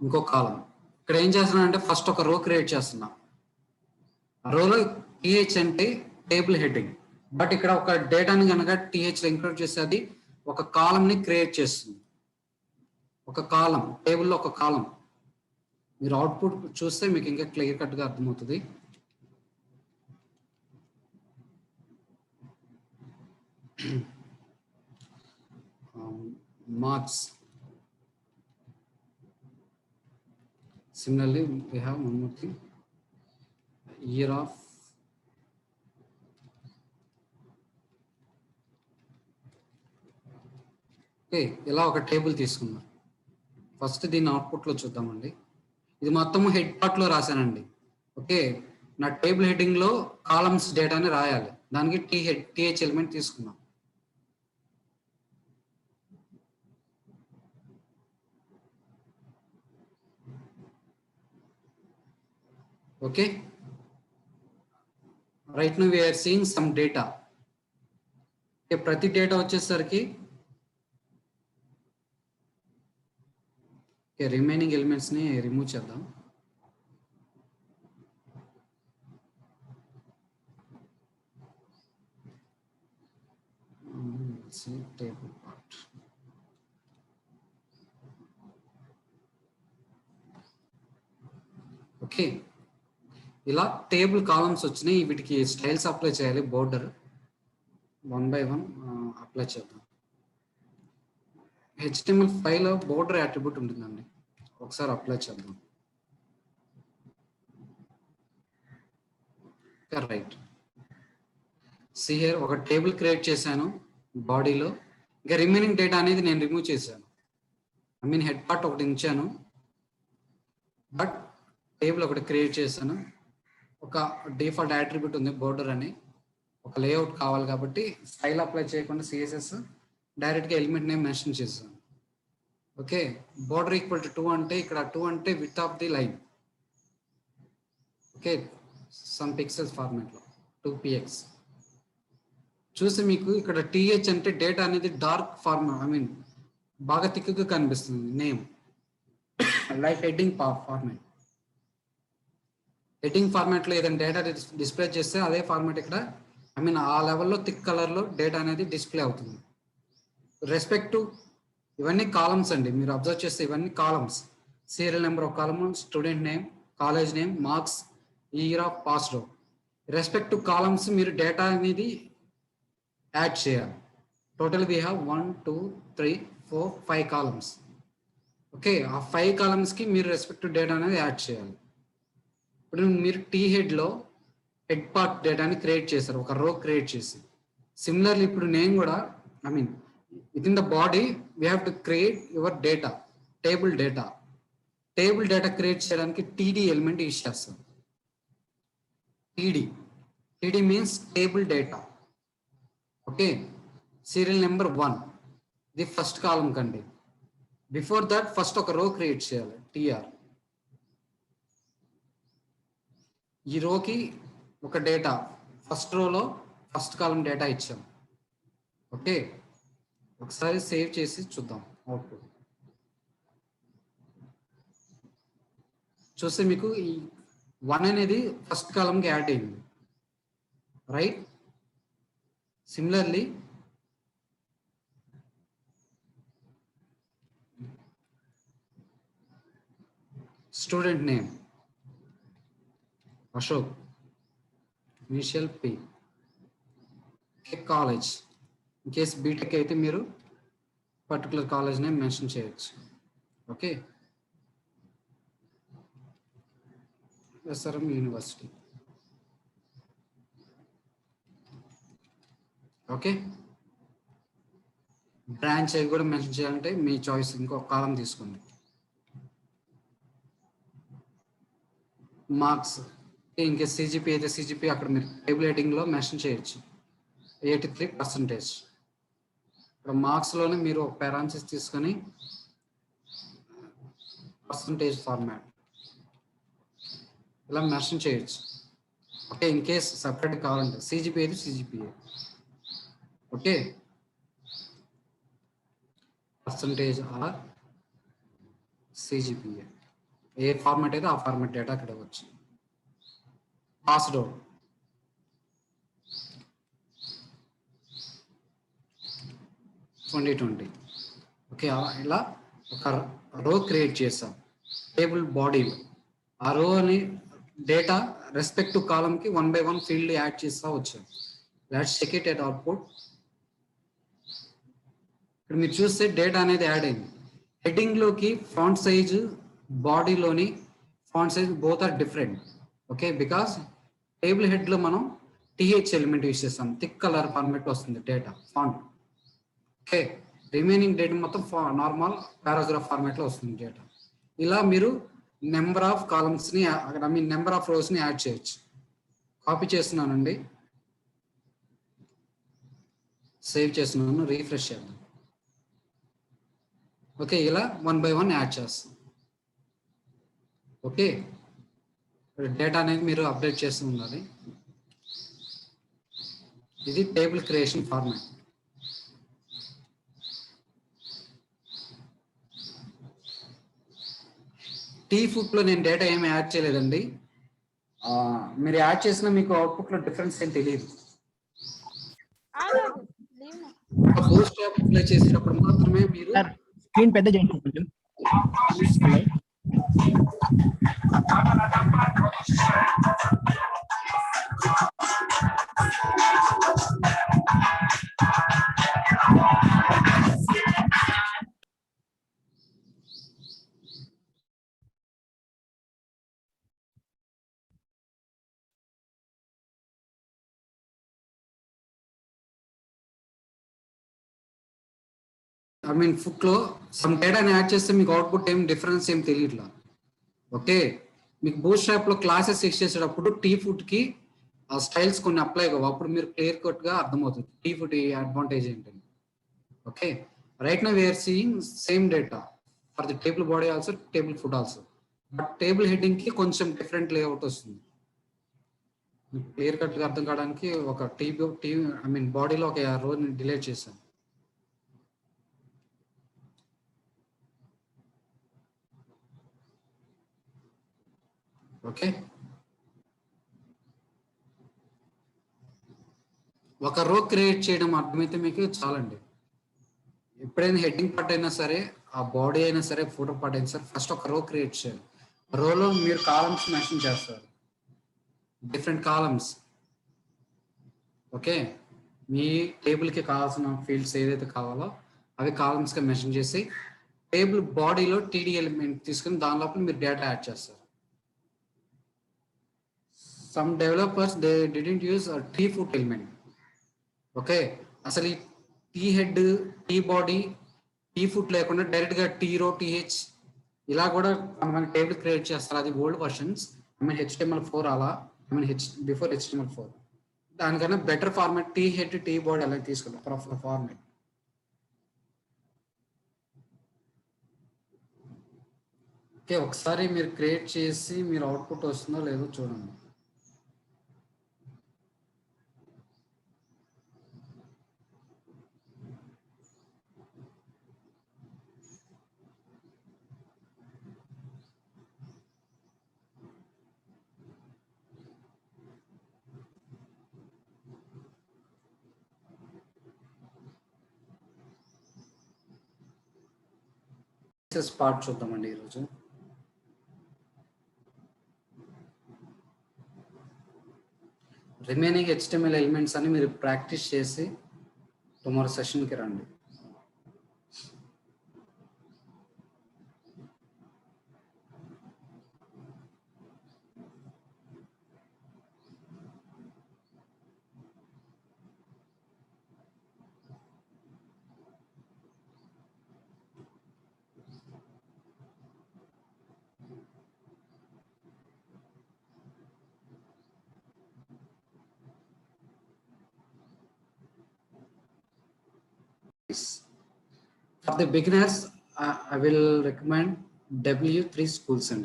ఇంకో కాలం. ఇక్కడ ఏం చేస్తున్నా అంటే ఫస్ట్ ఒక రో క్రియేట్ చేస్తున్నా. ఆ రోలో టీహెచ్ అంటే టేబుల్ హెడ్డింగ్, బట్ ఇక్కడ ఒక డేటాని కనుక టీహెచ్లో ఇంక్లూడ్ చేస్తే అది ఒక కాలంని క్రియేట్ చేస్తుంది. ఒక కాలం, టేబుల్లో ఒక కాలం. మీరు అవుట్పుట్ చూస్తే మీకు ఇంకా క్లియర్ కట్గా అర్థమవుతుంది. marks. Similarly, we have one more thing, year of okay, ఇలా ఒక టేబుల్ తీసుకున్నాం. ఫస్ట్ దీన్ని అవుట్పుట్లో చూద్దామండి. ఇది మొత్తం హెడ్ పార్ట్లో రాశానండి. ఓకే, నా టేబుల్ హెడ్డింగ్లో కాలమ్స్ డేటాని రాయాలి, దానికి టీహెచ్ ఎలిమెంట్ తీసుకున్నాం. Okay, right now we are seeing some data. Okay, ప్రతి డేటా వచ్చేసరికి రిమైనింగ్ ఎలిమెంట్స్ ని రిమూవ్ చేద్దాం. Table part. ఓకే, ఇలా టేబుల్ కాలమ్స్ వచ్చినాయి. వీటికి స్టైల్స్ అప్లై చేయాలి. బోర్డర్ 1 by 1 అప్లై చేద్దాం. HTML5 లో బోర్డర్ అట్రిబ్యూట్ ఉంటుందండి, ఒకసారి అప్లై చేద్దాం. రైట్, సి హియర్ ఒక టేబుల్ క్రియేట్ చేశాను బాడీలో. ఇంకా రిమైనింగ్ డేటా అనేది నేను రిమూవ్ చేశాను. ఐ మీన్ హెడ్ పార్ట్ ఒకటి ఉంచాను, బట్ టేబుల్ ఒకటి క్రియేట్ చేశాను. ఒక డిఫాల్ట్ అట్రిబ్యూట్ ఉంది బోర్డర్ అని, ఒక లేఅవుట్ కావాలి కాబట్టి స్టైల్ అప్లై చేయకుండా సిఎస్ఎస్ డైరెక్ట్గా ఎలిమెంట్ నేమ్ మెన్షన్ చేశాను. ఓకే, బోర్డర్ ఈక్వల్ టు 2 అంటే ఇక్కడ 2 అంటే width of the line. Okay, some pixels ఫార్మాట్లో 2px. చూసి మీకు ఇక్కడ టీహెచ్ అంటే డేటా అనేది డార్క్ ఐ మీన్ బాగా థిక్గా కనిపిస్తుంది. Name like heading format. Heading ఫార్మాట్లో ఏదైనా డేటా డిస్ప్లే చేస్తే అదే ఫార్మాట్ ఇక్కడ ఐ మీన్ ఆ లెవెల్లో థిక్ కలర్లో డేటా అనేది డిస్ప్లే అవుతుంది. రెస్పెక్ట్ టు ఇవన్నీ కాలమ్స్ అండి, మీరు అబ్జర్వ్ చేస్తే ఇవన్నీ కాలమ్స్. సీరియల్ నెంబర్ ఒక కాలము, student name, college name, marks, year of passed. Respect to columns మీరు డేటా అనేది యాడ్ చేయాలి. Total we have 1 2 3 4 5 columns. Okay, ఆ 5 కాలమ్స్కి మీరు రెస్పెక్ట్ టు డేటా అనేది యాడ్ చేయాలి. ఇప్పుడు మీరు టీ హెడ్లో హెడ్ పార్ట్ డేటాని క్రియేట్ చేశారు, ఒక రో క్రియేట్ చేసి. సిమిలర్లీ ఇప్పుడు నేను కూడా I mean with in the body we have to create your data, table data. Table data create చేయడానికి టీడీ ఎలిమెంట్ యూజ్ చేస్తాం. TD means table data. Okay, serial number 1 ఇది ఫస్ట్ కాలం కండి. బిఫోర్ దట్ ఫస్ట్ ఒక రో create చేయాలి, TR. ఈ రోకి ఒక data first రోలో ఫస్ట్ కాలం డేటా ఇచ్చాం. ఓకే, ఒకసారి సేవ్ చేసి చూద్దాం అవుట్పుట్. చూస్తే మీకు ఈ 1 అనేది ఫస్ట్ కాలంకి యాడ్ అయింది, right? Similarly student name Ashok, initial P, college, in case BTech అయితే మీరు పర్టికులర్ కాలేజ్ నేమ్ మెన్షన్ చేయొచ్చు. Okay, SRM university. Okay, branch అవి కూడా మెన్షన్ చేయాలంటే మీ చాయిస్, ఇంకొక కాలం తీసుకోండి. మార్క్స్, ఇంకే సిజిపి అయితే సిజిపి అక్కడ మీరు టేబుల్ హెడ్డింగ్లో మెన్షన్ చేయొచ్చు 83%. ఇక్కడ మార్క్స్లోనే మీరు ఒక పారాన్సిస్ తీసుకొని పర్సంటేజ్ ఫార్మాట్ ఇలా మెన్షన్ చేయొచ్చు. ఓకే, ఇన్ కేస్ సపరేట్ కావాలంటే సిజిపిఏ అయితే CGPA. Okay, percentage or CGPA, ఏ ఫార్మాట్ అయితే ఆ ఫార్మాట్ డేటా అక్కడ ఇవ్వచ్చు. పాస్డ్ అవుట్, ఓకే, ఇలా ఒక రో క్రియేట్ చేసాం టేబుల్ బాడీలో. ఆ రో అని డేటా రెస్పెక్ట్ టు కాలంకి 1 by 1 ఫీల్డ్ యాడ్ చేస్తా వచ్చాం. Let's check it at output. ఇక్కడ మీరు చూస్తే డేటా అనేది యాడ్ అయింది. హెడ్డింగ్లోకి ఫాంట్ సైజు, బాడీలోని font size both are different. Okay, because table హెడ్లో మనం టీహెచ్ ఎలిమెంట్ యూస్ చేస్తాం, థిక్ కలర్ ఫార్మాట్ వస్తుంది data font. Okay, remaining data మొత్తం నార్మల్ పారాగ్రాఫ్ ఫార్మాట్లో వస్తుంది డేటా. ఇలా మీరు నెంబర్ ఆఫ్ కాలమ్స్ని, ఐ మీన్ నెంబర్ ఆఫ్ రోస్ని యాడ్ చేయొచ్చు. కాపీ చేస్తున్నానండి, సేవ్ చేస్తున్నాను, రీఫ్రెష్ చేద్దాం. ఓకే, ఇలా 1 by 1 యాడ్ చేస్తాం. ఓకే, డేటా అనేది మీరు అప్డేట్ చేస్తూ ఉండాలి. ఇది టేబుల్ క్రియేషన్ ఫార్మాట్. టీ ఫుట్లో నేను డేటా ఏమి యాడ్ చేయలేదండి. మీరు యాడ్ చేసిన మీకు అవుట్పుట్లో డిఫరెన్స్ ఏం తెలియదు. బూస్ట్ అప్లై చేసేటప్పుడు మాత్రమే మీరు స్క్రీన్ పెద్ద చేయండి కొంచెం. ఐ మీన్ ఫుట్లో సమ్ డేటాని యాడ్ చేస్తే మీకు అవుట్పుట్ ఏం డిఫరెన్స్ ఏం తెలియట్లా. ఓకే, మీకు బూస్ట్ యాప్లో క్లాసెస్ చెక్ చేసేటప్పుడు టీ ఫుడ్కి ఆ స్టైల్స్ కొన్ని అప్లై కావు, అప్పుడు మీరు క్లియర్ కట్గా అర్థమవుతుంది టీ ఫుడ్ అడ్వాంటేజ్ ఏంటని. Okay, right now we're seeing same data for the table body also, table foot also, but table హెడ్డింగ్కి కొంచెం డిఫరెంట్ లేఅవుట్ వస్తుంది. క్లియర్ కట్గా అర్థం కావడానికి ఒక ఐ మీన్ బాడీలో ఒక రోని డిలీట్ చేశాను. ఓకే, ఒక రో క్రియేట్ చేయడం అర్థమైతే మీకు చాలండి. ఎప్పుడైనా హెడ్డింగ్ పార్ట్ అయినా సరే, ఆ బాడీ అయినా సరే, ఫోటో పార్ట్ అయినా సరే, ఫస్ట్ ఒక రో క్రియేట్ చేయాలి. రోలో మీరు కాలమ్స్ మెన్షన్ చేస్తారు, డిఫరెంట్ కాలమ్స్. ఓకే, మీ టేబుల్కి కావాల్సిన ఫీల్డ్స్ ఏదైతే కావాలో అవి కాలమ్స్గా మెన్షన్ చేసి టేబుల్ బాడీలో టీడీ ఎలిమెంట్ తీసుకుని దాని లోపల మీరు డేటా యాడ్ చేస్తారు. Some developers they didn't use a T foot element. Okay, అసలు ఈ T head, T body, T foot లేకుండా డైరెక్ట్గా టీ రో, టీహెచ్ ఇలా కూడా మన టేబుల్ క్రియేట్ చేస్తారు. అది old versions, I mean HTML4 అలా, ఐ మీన్ బిఫోర్ HTML4. దానికన్నా better format T head, T body అలా తీసుకుంటాం ప్రాపర్ ఫార్మాట్. ఓకే, ఒకసారి మీరు క్రియేట్ చేసి మీరు అవుట్పుట్ వస్తుందో లేదో చూడండి. పార్ట్ చూద్దామండి ఈరోజు. రిమైనింగ్ HTML ఎలిమెంట్స్ అని మీరు ప్రాక్టీస్ చేసి టుమారో సెషన్కి రండి. For the beginners, I will recommend W3 schools and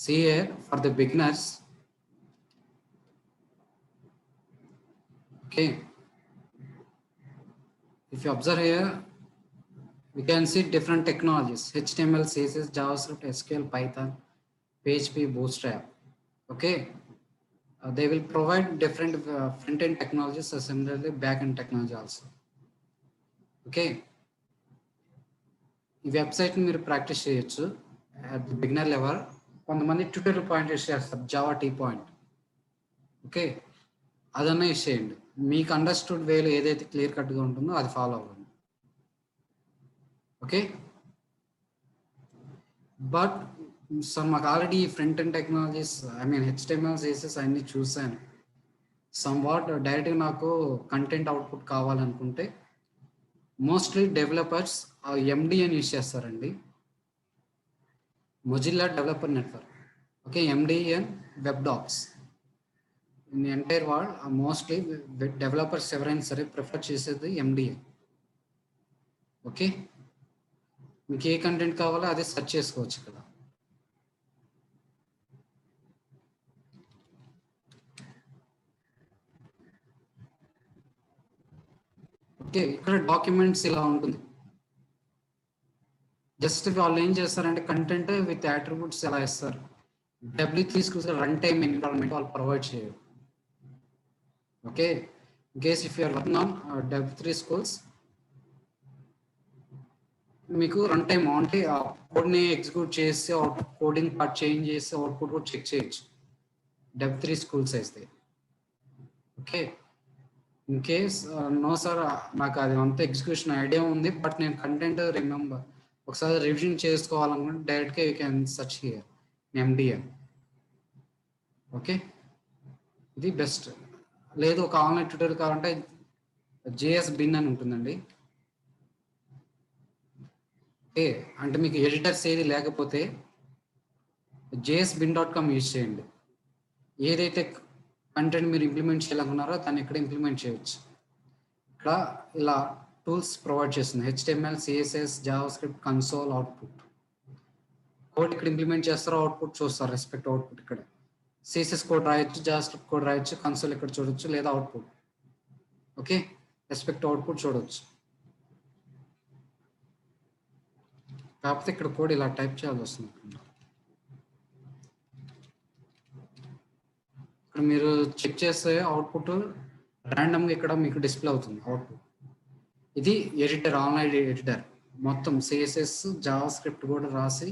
see here for the beginners. Okay, if you observe here, we can see different technologies: HTML, CSS, JavaScript, SQL, Python, PHP, Bootstrap. Okay, they will provide different front-end technologies, similarly back-end technology also. Okay, ఈ వెబ్సైట్ని మీరు practice చేయొచ్చు at the beginner level. కొంతమంది tutorial point use చేస్తారు, Java T point. Okay, అదన్నా use చేయండి. మీకు understood వేలో ఏదైతే క్లియర్ కట్గా ఉంటుందో అది ఫాలో అవ్వండి. ఓకే, బట్ సార్ మాకు already front end technologies, HTML, CSS అన్నీ చూసాను. సమ్ వాట్ డైరెక్ట్గా నాకు కంటెంట్ అవుట్పుట్ కావాలనుకుంటే మోస్ట్లీ డెవలపర్స్ MDN యూస్ చేస్తారండి, Mozilla developer network. Okay, MDN web docs in entire world mostly developers ఎవరైనా సరే ప్రిఫర్ చేసేది MDN. ఓకే, మీకు ఏ కంటెంట్ కావాలో అదే సెర్చ్ చేసుకోవచ్చు ఇక్కడ. ఓకే, ఇక్కడ డాక్యుమెంట్స్ ఇలా ఉంటుంది. జస్ట్ వాళ్ళు ఏం చేస్తారంటే కంటెంట్ విత్ అట్రిబ్యూట్స్ ఎలా ఇస్తారు. W3 schools run time environment వాళ్ళు ప్రొవైడ్ చేయరు. Okay, in case if you're working on W3 schools, మీకు రన్ టైమ్ అంటే ఆ కోడ్ని ఎగ్జిక్యూట్ చేసి కోడింగ్ పార్ట్ చేంజ్ చేసి అవుట్పుట్ కూడా చెక్ చేయొచ్చు W3 schools అయితే. Okay, in case no sir నాకు అది అంత ఎగ్జిక్యూషన్ ఐడియా ఉంది బట్ నేను కంటెంట్ రిమెంబర్ ఒకసారి రివిజన్ చేసుకోవాలనుకుంటే డైరెక్ట్గా you can search here MDN. Okay, ఇది బెస్ట్. లేదు ఒక ఆన్లైన్ ట్యూటోరియల్ కావాలంటే JS Bin అని ఉంటుందండి. ఓకే, అంటే మీకు ఎడిటర్స్ ఏది లేకపోతే JSBin.com యూజ్ చేయండి. ఏదైతే కంటెంట్ మీరు ఇంప్లిమెంట్ చేయాలనుకున్నారో దాన్ని ఇక్కడ ఇంప్లిమెంట్ చేయొచ్చు. ఇక్కడ ఇలా టూల్స్ ప్రొవైడ్ చేస్తుంది, HTML, CSS, JavaScript, console, output. Code ఇక్కడ ఇంప్లిమెంట్ చేస్తారో అవుట్పుట్ చూస్తారు, రెస్పెక్ట్ అవుట్పుట్. ఇక్కడ CSS కోడ్ రాయొచ్చు, JavaScript కోడ్ రాయొచ్చు, కన్సోల్ ఇక్కడ చూడొచ్చు, లేదా అవుట్పుట్. ఓకే, రెస్పెక్ట్ అవుట్పుట్ చూడొచ్చు. కాకపోతే ఇక్కడ కోడ్ ఇలా టైప్ చేయాల్సి వస్తుంది. ఇక్కడ మీరు చెక్ చేస్తే అవుట్పుట్ ర్యాండమ్గా ఇక్కడ మీకు డిస్ప్లే అవుతుంది అవుట్పుట్. ఇది ఎడిటర్, ఆన్లైన్ ఎడిటర్. మొత్తం CSS, JavaScript కూడా రాసి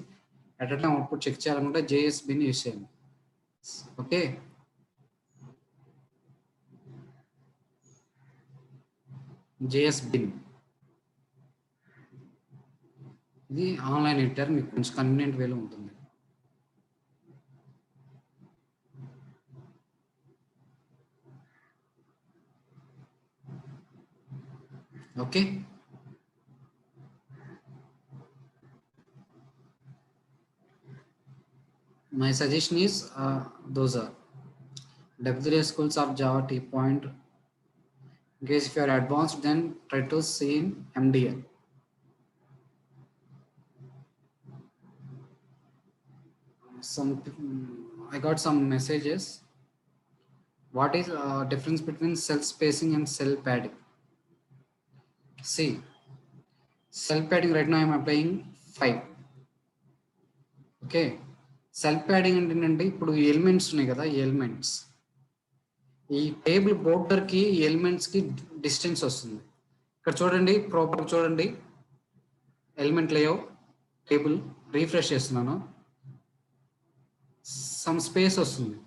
at a time output check చేయాలనుకుంటే JS Bin యూస్ చేయండి. ఓకే, JS Bin ఇది ఆన్లైన్ ఎడిటర్, మీకు కొంచెం కన్వీనియంట్ వేలో ఉంటుంది. Okay, my suggestion is those are W3 schools of Java T point. In case if you are advanced, then try to see in MDN. I got some messages. What is difference between cell spacing and cell padding? See, cell padding right now I am applying 5. Okay, cell padding ఏంటంటే ఇప్పుడు elements ఉన్నాయి కదా, elements ఈ table బోర్డర్కి ఎలిమెంట్స్కి distance వస్తుంది. ఇక్కడ చూడండి, proper చూడండి, element layout table refresh చేస్తున్నాను, సమ్ స్పేస్ వస్తుంది.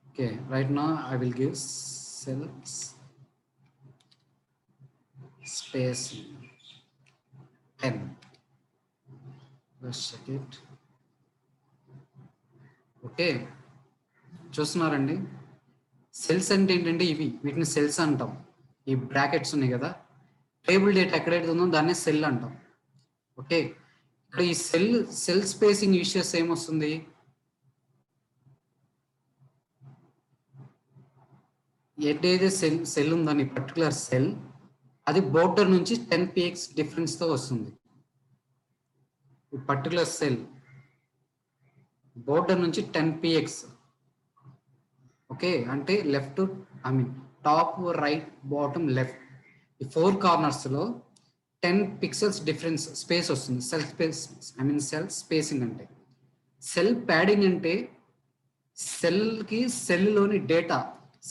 Okay, right now I will give cells space 10. Let's check it. Okay, చూస్తున్నారండి, సెల్స్ అంటే ఏంటంటే ఇవి, వీటిని సెల్స్ అంటాం. ఈ బ్రాకెట్స్ ఉన్నాయి కదా, టేబుల్ డేటా ఎక్కడైతే ఉందో దాన్ని సెల్ అంటాం. ఓకే, ఇక్కడ ఈ సెల్ స్పేసింగ్ యూస్ చేస్తే ఏమొస్తుంది, ఏదైతే సెల్ ఉందని పర్టికులర్ సెల్, అది బోర్డర్ నుంచి 10 px డిఫరెన్స్ తో వస్తుంది. ఈ పర్టికులర్ సెల్ బోర్డర్ నుంచి 10 px. ఓకే, అంటే left, I mean top, right, bottom, left, ఈ 4 కార్నర్స్ లో 10 పిక్సెల్స్ డిఫరెన్స్ స్పేస్ వస్తుంది. Cell space, I mean cell spacing అంటే. సెల్ ప్యాడింగ్ అంటే సెల్కి సెల్లోని డేటా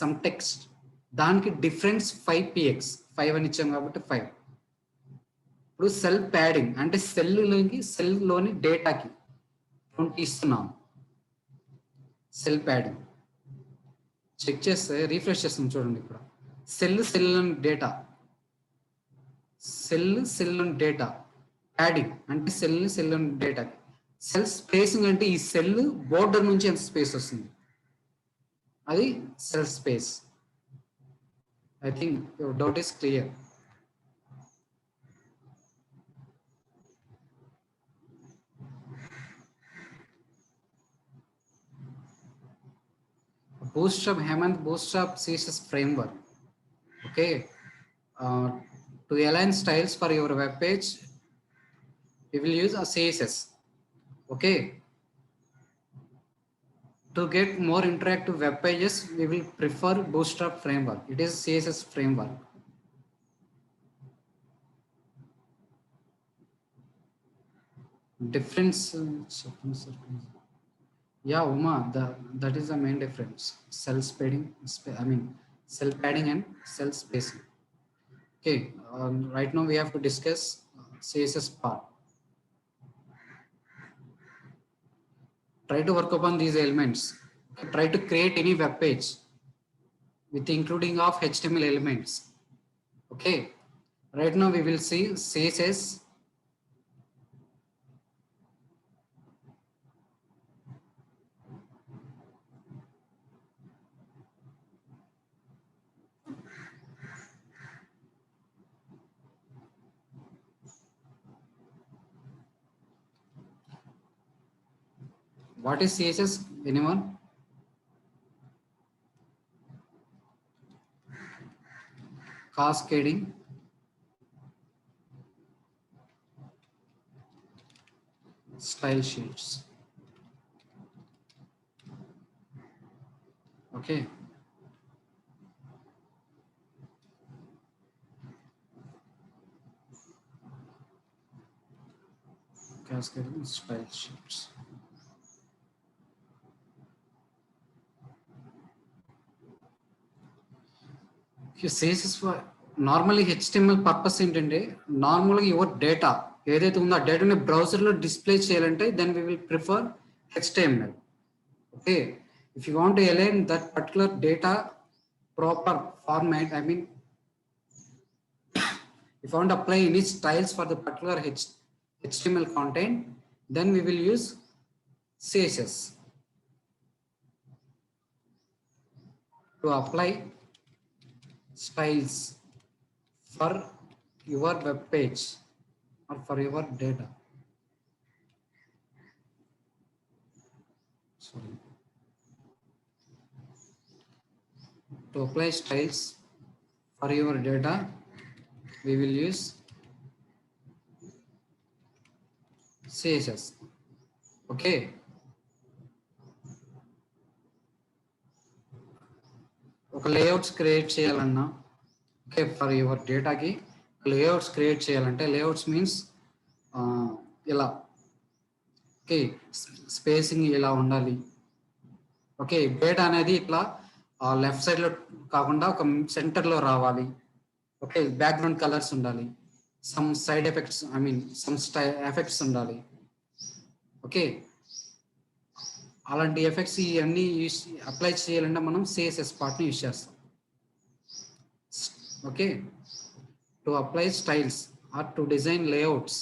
సమ్ టెక్స్ట్, దానికి డిఫరెన్స్ 5 px. 5 అని ఇచ్చాం కాబట్టి 5. ఇప్పుడు సెల్ ప్యాడింగ్ అంటే సెల్లోని డేటాకి 20 ఇస్తున్నాం. సెల్ ప్యాడింగ్ చెక్ చేస్తే రీఫ్రెష్ చేస్తుంది చూడండి, ఇక్కడ సెల్లోని డేటా, సెల్లోని డేటా ప్యాడింగ్ అంటే సెల్లోని డేటా. సెల్ స్పేసింగ్ అంటే ఈ సెల్ బోర్డర్ నుంచి ఎంత స్పేస్ వస్తుంది, అది cell space. I think your doubt is clear. Bootstrap, Hemant, Bootstrap CSS framework. Okay, to align styles for your web page, we will use a CSS. Okay, to get more interactive web pages, we will prefer Bootstrap framework. It is CSS framework. Difference, yeah, Uma, that is the main difference. Cell padding, I mean cell padding and cell spacing. Okay, right now we have to discuss CSS part. Try to work upon these elements. Try to create any web page with including of HTML elements. Okay, right now we will see CSS. What is CSS? Anyone? Cascading, style sheets. Okay. Cascading style sheets. CSS normally HTML purpose ఏంటంటే, నార్మల్గా your data ఏదైతే ఉందో ఆ డేటాని బ్రౌజర్లో display చేయాలంటే then we will prefer HTML. Okay, if you want to align that particular data proper format, I mean if you want to apply any styles for the particular HTML content, then we will use CSS to apply styles for your web page or for your data. Sorry. To apply styles for your data, we will use CSS. Okay. ఒక layouts create చేయాలన్నా, okay, for your డేటాకి layouts create చేయాలంటే, layouts means ఇలా, okay, spacing ఇలా ఉండాలి. Okay, data అనేది ఇట్లా left సైడ్లో కాకుండా ఒక సెంటర్లో రావాలి. ఓకే, బ్యాక్గ్రౌండ్ కలర్స్ ఉండాలి, some side effects, I mean some effects ఉండాలి. ఓకే, అలాంటి ఎఫెక్ట్స్ ఇవన్నీ అప్లై చేయాలంటే మనం సిఎస్ఎస్ పార్ట్ని యూజ్ చేస్తాం. Okay, to apply styles or to design layouts.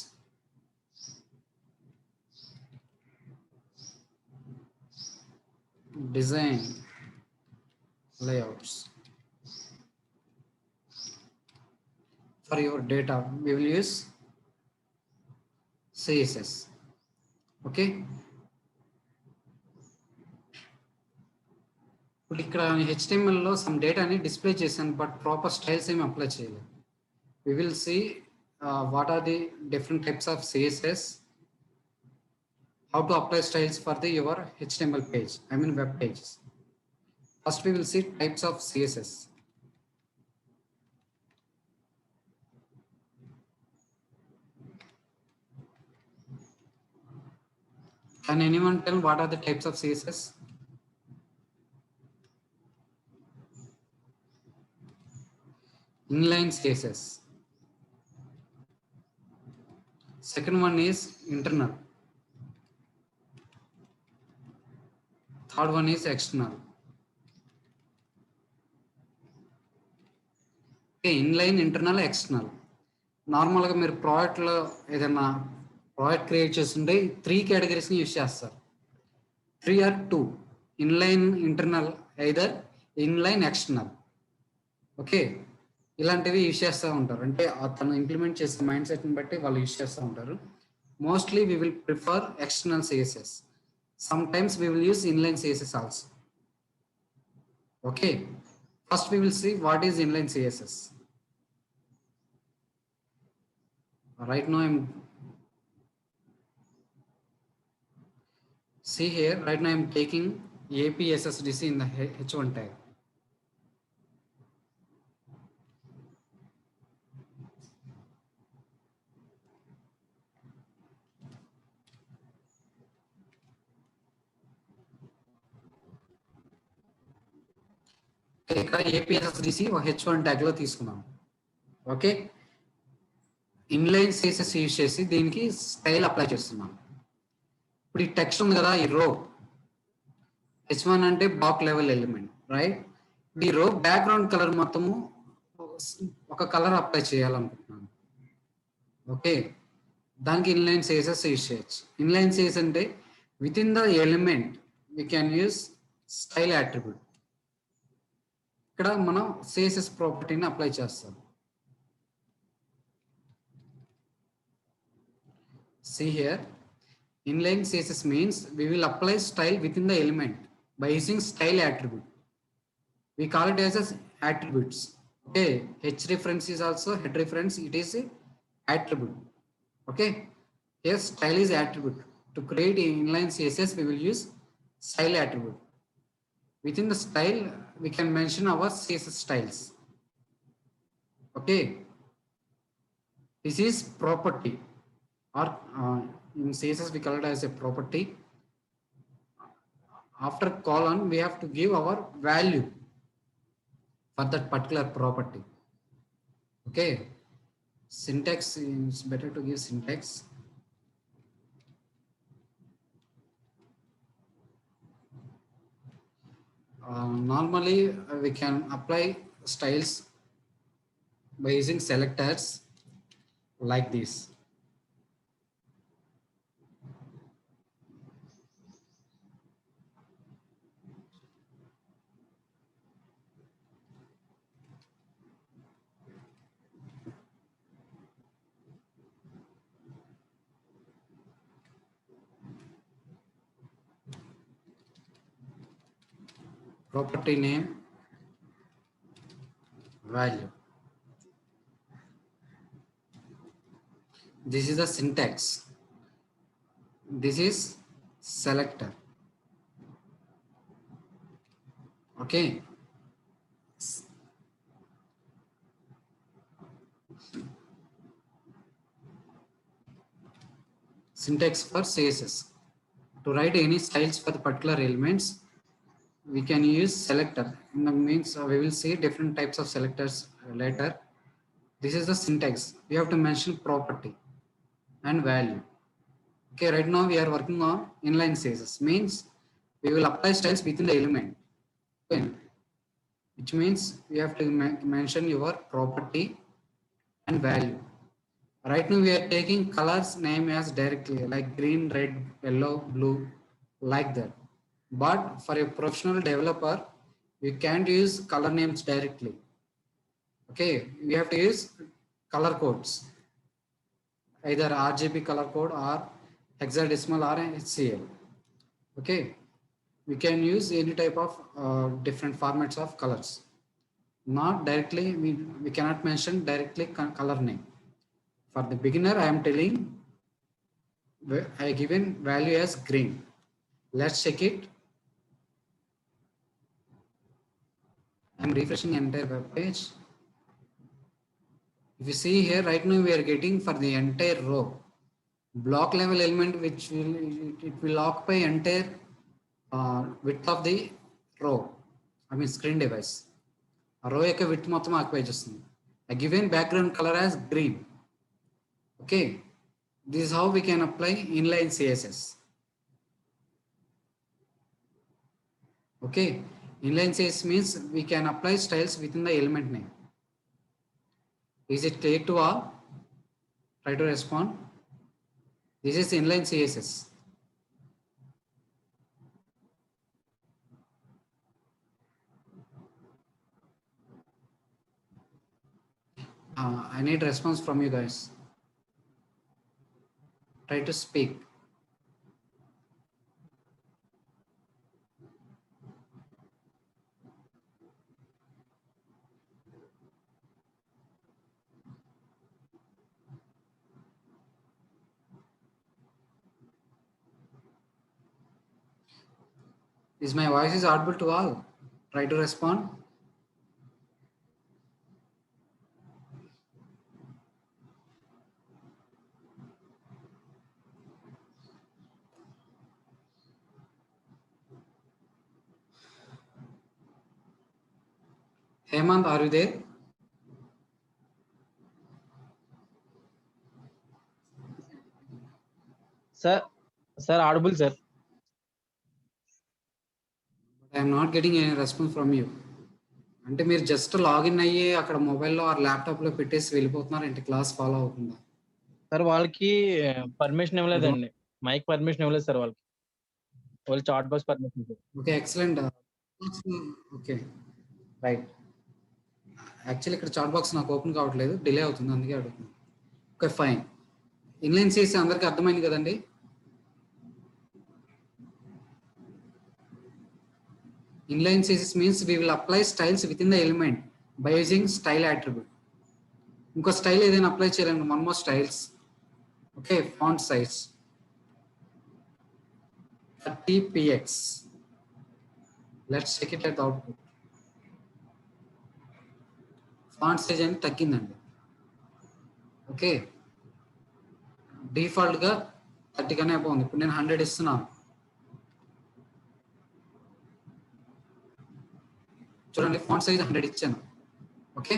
Design layouts for your data, we will use CSS. Okay, ఇప్పుడు ఇక్కడ HTML లో సమ్ డేటాని డిస్ప్లే చేశాను, బట్ ప్రాపర్ స్టైల్స్ ఏమి అప్లై చేయలేదు. We will see what are the different types of CSS, how to apply styles for your HTML page, I mean web pages. First we will see types of CSS. Can anyone tell what are the types of CSS? Inline CSS. Second one is internal. Third one is external. Okay, inline, internal, external. నార్మల్గా మీరు ప్రాజెక్ట్లో ఏదైనా project create చేస్తుంటే 3 కేటగిరీస్ని use చేస్తారు. 3 or 2, inline, internal, either inline, external. Okay, ఇలాంటివి use చేస్తూ ఉంటారు. అంటే అతను ఇంప్లిమెంట్ చేసే మైండ్ సెట్ని బట్టి వాళ్ళు యూజ్ చేస్తూ ఉంటారు. Mostly we will prefer external CSS. Sometimes we will use inline CSS also. Okay, first we will see what is inline CSS. Right now see here, right now I'm taking APSSDC in the H1 tag. ఇక్కడ APSSDC H1 tag లో తీసుకున్నాం. Okay, inline CSS use చేసి దీనికి style apply చేస్తున్నాం. ఇప్పుడు ఈ text ఉంది కదా, ఈ రో H1 అంటే బాక్ లెవెల్ ఎలిమెంట్, రైట్? ఈ రో బ్యాక్గ్రౌండ్ కలర్ మొత్తము ఒక కలర్ అప్లై చేయాలనుకుంటున్నాను. ఓకే, దానికి ఇన్లైన్ సిఎస్ఎస్ యూజ్ చేయొచ్చు. ఇన్లైన్ సిఎస్ అంటే with in the element we can use style attribute. ఇక్కడ మనం సిఎస్ఎస్ ప్రాపర్టీని అప్లై చేస్తాం. See here, inline CSS means we will apply style within the element by using style attribute. We call it as attributes. Okay, H reference is also head reference. It is a attribute. Okay, here style is attribute. To create inline CSS, we will use style attribute. Within the style, we can mention our CSS styles. Okay, this is property, or in CSS we call it as a property. After colon, we have to give our value for that particular property. Okay, syntax is better to give syntax. Normally we can apply styles by using selectors like this. Property name, value. This is the syntax. This is selector. Okay. Syntax for CSS. To write any styles for the particular elements, we can use selector. In the means we will see different types of selectors later. This is the syntax. We have to mention property and value. Okay, right now we are working on inline CSS. Means we will apply styles within the element. Okay. Which means we have to mention your property and value. Right now we are taking colors name as directly like green, red, yellow, blue, like that. But for a professional developer, you can't use color names directly. Okay, we have to use color codes, either RGB color code or hexadecimal or HCL. Okay, we can use any type of different formats of colors. Not directly, we cannot mention directly color name. For the beginner, I am telling I given value as green. Let's check it. I'm refreshing entire web page. If you see here, right now we are getting for the entire row block level element, which will occupy entire width of the row. I mean screen device. A row యొక్క width మొత్తం occupy చేస్తుంది. I given background color as green. Okay, this is how we can apply inline CSS. Okay, inline CSS means we can apply styles within the element name. Is it clear to all? Try to respond. This is inline CSS. I need response from you guys. Try to speak. Is my voice is audible to all? Try to respond. Hemant, are you there? Sir, audible, sir. But I am not getting any response from you. అంటే మీరు just login అయ్యి అక్కడ మొబైల్లో ఆ ల్యాప్టాప్లో పెట్టేసి వెళ్ళిపోతున్నారు ఏంటి క్లాస్ ఫాలో అవుతుందా? సార్ వాళ్ళకి పర్మిషన్ ఇవ్వలేదండి, మైక్ పర్మిషన్ ఇవ్వలేదు సార్ వాళ్ళకి, వాళ్ళు chat box permission. Okay, excellent. Okay, right. Actually ఇక్కడ చాట్ బాక్స్ నాకు ఓపెన్ కావట్లేదు, డిలే అవుతుంది, అందుకే అడుగుతున్నాను. Okay, fine. ఇన్లైన్ చేసి అందరికీ అర్థమైంది కదండి? Inline CSS means we will apply styles within the element by using style attribute. ఇంకో స్టైల్ ఏదైనా అప్లై చేయాలండి, one more styles. Okay, font size 30 px. Let's check it at output. Font size అనేది తగ్గిందండి. Okay, డిఫాల్ట్గా 30 కనే బాగుంది. ఇప్పుడు నేను 100 ఇస్తున్నాను. చూడండి, ఫాంట్ సైజ్ 100 ఇచ్చాను. ఓకే,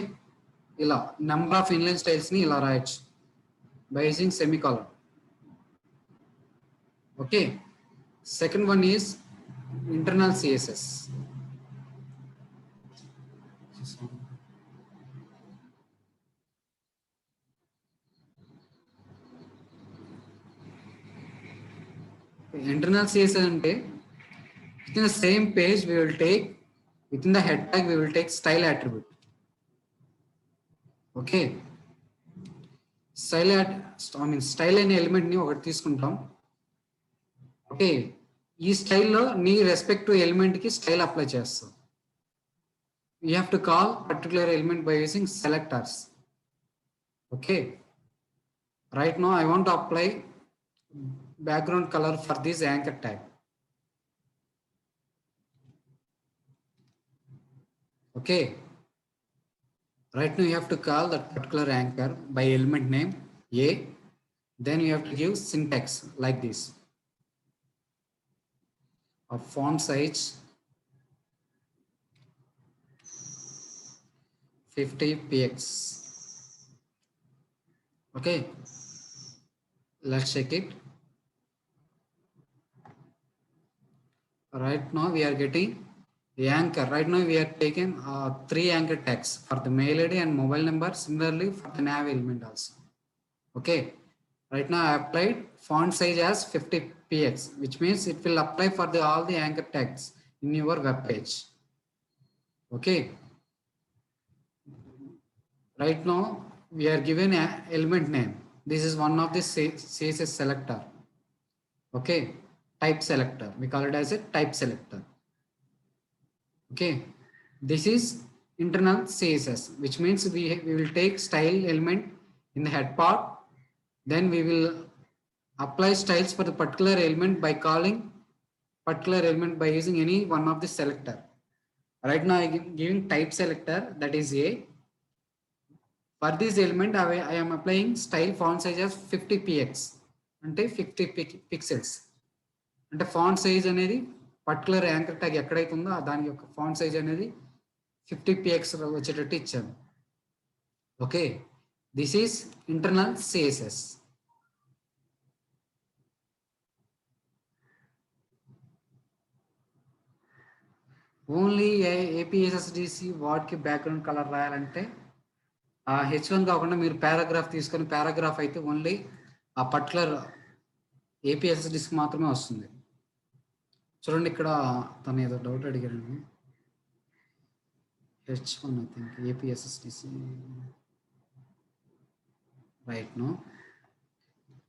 ఇలా నెంబర్ ఆఫ్ ఇన్లైన్ స్టైల్స్ ని ఇలా రాయొచ్చు by using semicolon. Okay, second one is internal CSS. Internal CSS అంటే within the same page we will take, within the head tag we will take style attribute. Okay, style అనే element ని ఒకటి తీసుకుంటాం. Okay, ఈ స్టైల్లో నీ respective element కి style apply చేస్తాం. You have to call particular element by using selectors. Okay, right now I want to apply background colour for this anchor tag. Okay, right now you have to call that particular anchor by element name A, then you have to give syntax like this of font size 50 px. Okay, let's check it. Right now we are getting the anchor. Right now we are taking 3 anchor tags for the mail ID and mobile number. Similarly for the nav element also. Okay. Right now I applied font size as 50 px, which means it will apply for all the anchor tags in your web page. Okay. Right now we are given an element name. This is one of the CSS selector. Okay, type selector. We call it as a type selector. Okay, this is internal CSS, which means we will take style element in the head part. Then we will apply styles for the particular element by calling particular element by using any one of the selector. Right now I am giving type selector, that is A. For this element I am applying style font size as 50 px అంటే 50 pixels. అంటే font size అనేది particular anchor tag ఎక్కడైతే ఉందో దాని యొక్క font size అనేది 50 px వచ్చేటట్టు ఇచ్చాను. Okay, this is internal CSS. Only APSSDC వాటికి బ్యాక్గ్రౌండ్ కలర్ రాయాలంటే H1 కాకుండా మీరు పారాగ్రాఫ్ తీసుకొని పారాగ్రాఫ్ అయితే ఓన్లీ ఆ పర్టికులర్ ఏపీఎస్ఎస్డిసి మాత్రమే వస్తుంది. చూడండి ఇక్కడ తను ఏదో డౌట్ అడిగారండి. H1 I think APSSDC right now.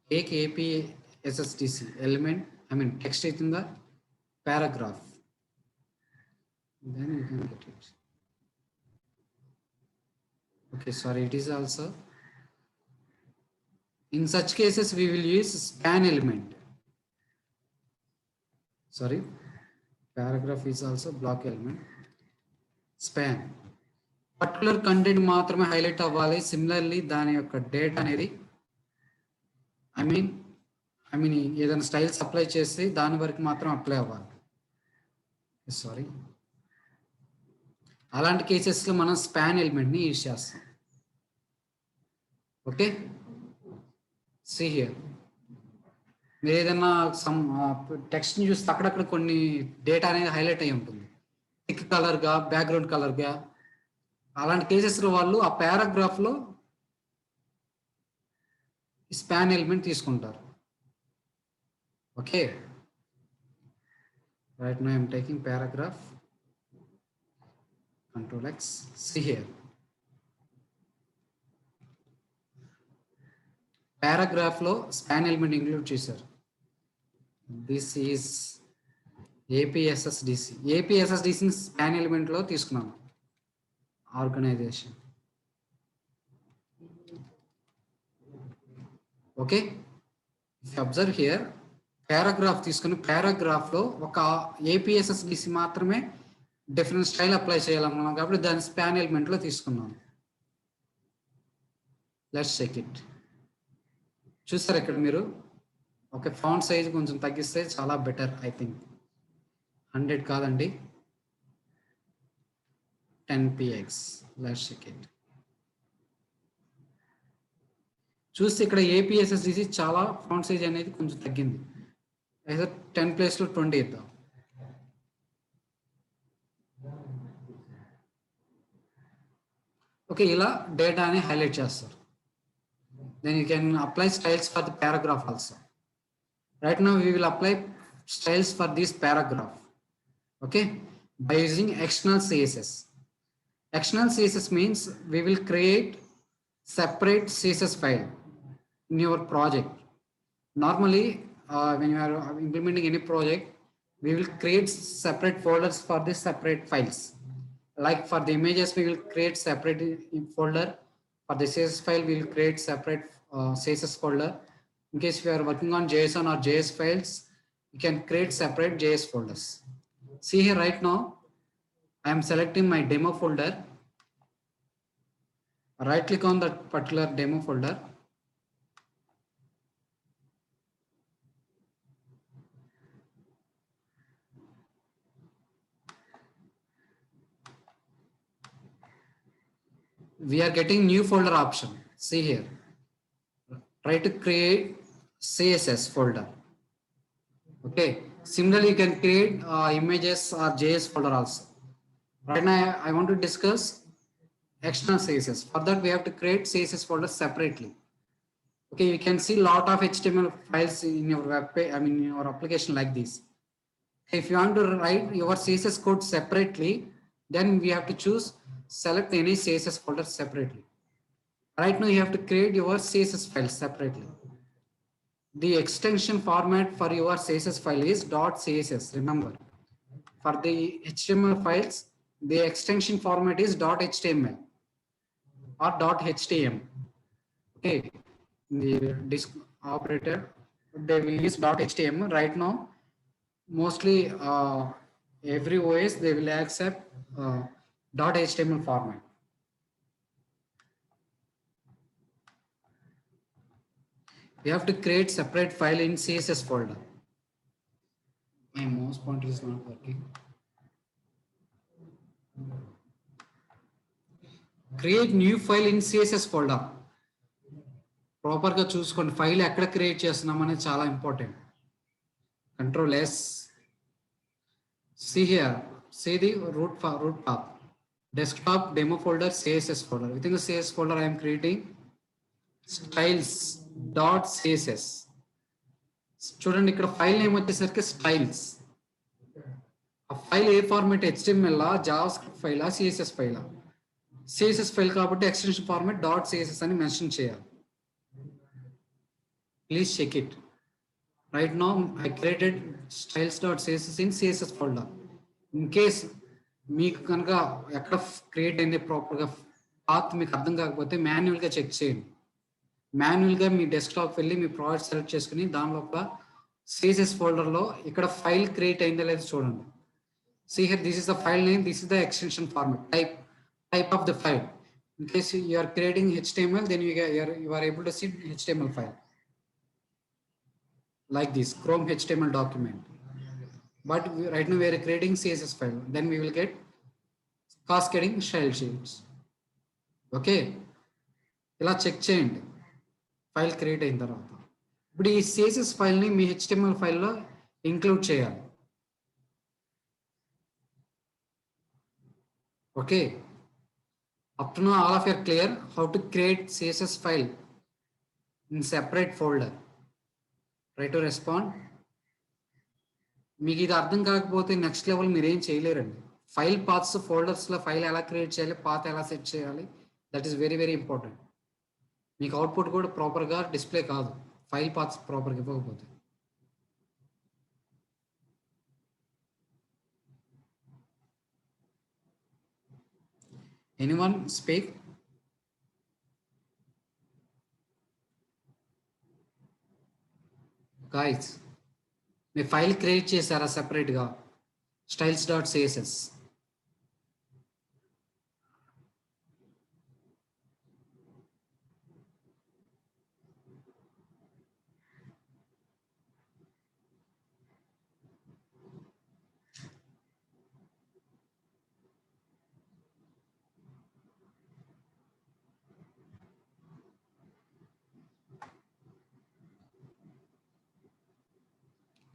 Take APSSDC element, I mean text in the paragraph, then you can get it. Okay, sorry, it is also in such cases we will use span element. Sorry, paragraph is also block element. Span particular content మాత్రమే highlight అవ్వాలి. Similarly దాని యొక్క date అనేది I mean ఏదైనా styles apply చేసి దాని వరకు మాత్రం అప్లై అవ్వాలి. సారీ, అలాంటి కేసెస్లో మనం స్పాన్ ఎలిమెంట్ని యూజ్ చేస్తాం. ఓకే, సీ హియర్ మీరు ఏదైనా సమ్ టెక్స్ట్ని చూస్తే అక్కడక్కడ కొన్ని డేటా అనేది హైలైట్ అయి ఉంటుంది, థిక్ కలర్గా, బ్యాక్గ్రౌండ్ కలర్గా. అలాంటి కేసెస్లో వాళ్ళు ఆ పారాగ్రాఫ్లో స్పాన్ ఎలిమెంట్ తీసుకుంటారు. Okay, right now I'm taking paragraph, Control X, see here. Paragraph లో స్పాన్ ఎలిమెంట్ ఇంక్లూడ్ చేశారు. This is APSSDC. ఏపీఎస్ఎస్డిసిని స్పాన్ ఎలిమెంట్ లో తీసుకున్నాను. Organisation. Okay, observe here, paragraph తీసుకుని పారాగ్రాఫ్ లో ఒక ఏపీఎస్ఎస్డిసి మాత్రమే డిఫరెంట్ స్టైల్ అప్లై చేయాలనుకున్నాం కాబట్టి దాని స్పాన్ ఎలిమెంట్ లో తీసుకున్నాను. Let's check it. చూసారు ఇక్కడ మీరు, ఓకే, ఫాంట్ సైజ్ కొంచెం తగ్గిస్తే చాలా బెటర్. ఐ థింక్ 100 కాదండి, 10 px. Let's check it. చూస్తే ఇక్కడ ఏపీఎస్ఎస్డిసి చాలా ఫాంట్ సైజ్ అనేది కొంచెం తగ్గింది. అయితే 10 ప్లేస్లో 20 ఇద్దాం. ఓకే, ఇలా డేటాని హైలైట్ చేస్తారు. Then you can apply styles for the paragraph also. Right now we will apply styles for this paragraph, okay, by using external CSS. External CSS means we will create separate CSS file in your project. Normally when you are implementing any project, we will create separate folders for the separate files. Like for the images we will create separate folder. For the CSS file, we will create separate CSS folder. In case we are working on JSON or JS files, we can create separate JS folders. See here, right now, I am selecting my demo folder. Right click on that particular demo folder. We are getting new folder option. See here. try to create CSS folder. Okay. Similarly, you can create images or JS folder also. Right now, I want to discuss external CSS. For that, we have to create CSS folder separately. Okay, you can see lot of HTML files in your web page, I mean, in your application like this. If you want to write your CSS code separately, then we have to choose select any CSS folder separately. Right now, you have to create your CSS file separately. The extension format for your CSS file is .css. Remember, for the HTML files, the extension format is .html or .htm. Okay, the disk operator, they will use .htm. Right now, mostly every OS they will accept .html format. We have to create separate file in CSS folder. My mouse pointer is not working. Create new file in CSS folder. Proper గా చూసుకోండి file ఎక్కడ create చేస్తున్నాం అనేది చాలా important. Control S. See here, see the root path. Desktop demo folder, CSS folder. Within the CSS folder, I am creating styles.css. చూడండి ఇక్కడ file name వచ్చేసరికి styles. ఆ ఫైల్ ఏ ఫార్మాట్ HTML జావాస్క్రిప్ట్ ఫైలా CSS ఫైలా? CSS ఫైల్ కాబట్టి extension format .css అని mention చేయాలి. Please check it. Right now, I created styles.css in CSS folder. In case మీకు కనుక ఎక్కడ క్రియేట్ అయింది ప్రాపర్గా పాత్ మీకు అర్థం కాకపోతే మాన్యువల్గా చెక్ చేయండి. మాన్యువల్గా మీ డెస్క్టాప్ వెళ్ళి మీ ప్రాజెక్ట్ సెలెక్ట్ చేసుకుని దానిలో CSS ఫోల్డర్లో ఇక్కడ ఫైల్ క్రియేట్ అయిందో లేదో చూడండి. See here, this is the file name, this is the extension format, type of the file. In case you are creating HTML, then you are able to see HTML file. Like this, Chrome HTML document. But right now we are creating CSS file. Then we will get cascading style sheets. Okay. ఇలా check చేయండి file create అయిన తర్వాత. ఇప్పుడు ఈ CSS ఫైల్ని మీ HTML ఫైల్లో include చేయాలి. Okay. Up to now, all of you are clear how to create CSS file in separate folder. Try to respond. మీకు ఇది అర్థం కాకపోతే నెక్స్ట్ లెవెల్ మీరు ఏం చేయలేరండి. ఫైల్ పాత్స్ ఫోల్డర్స్లో ఫైల్ ఎలా క్రియేట్ చేయాలి, పాత్ ఎలా సెట్ చేయాలి, that is very very important. మీకు అవుట్పుట్ కూడా ప్రాపర్గా డిస్ప్లే కాదు ఫైల్ పాత్స్ ప్రాపర్గా ఇవ్వకపోతే. Anyone speak? Guys, మీ ఫైల్ క్రియేట్ చేశారా సెపరేట్గా styles.css?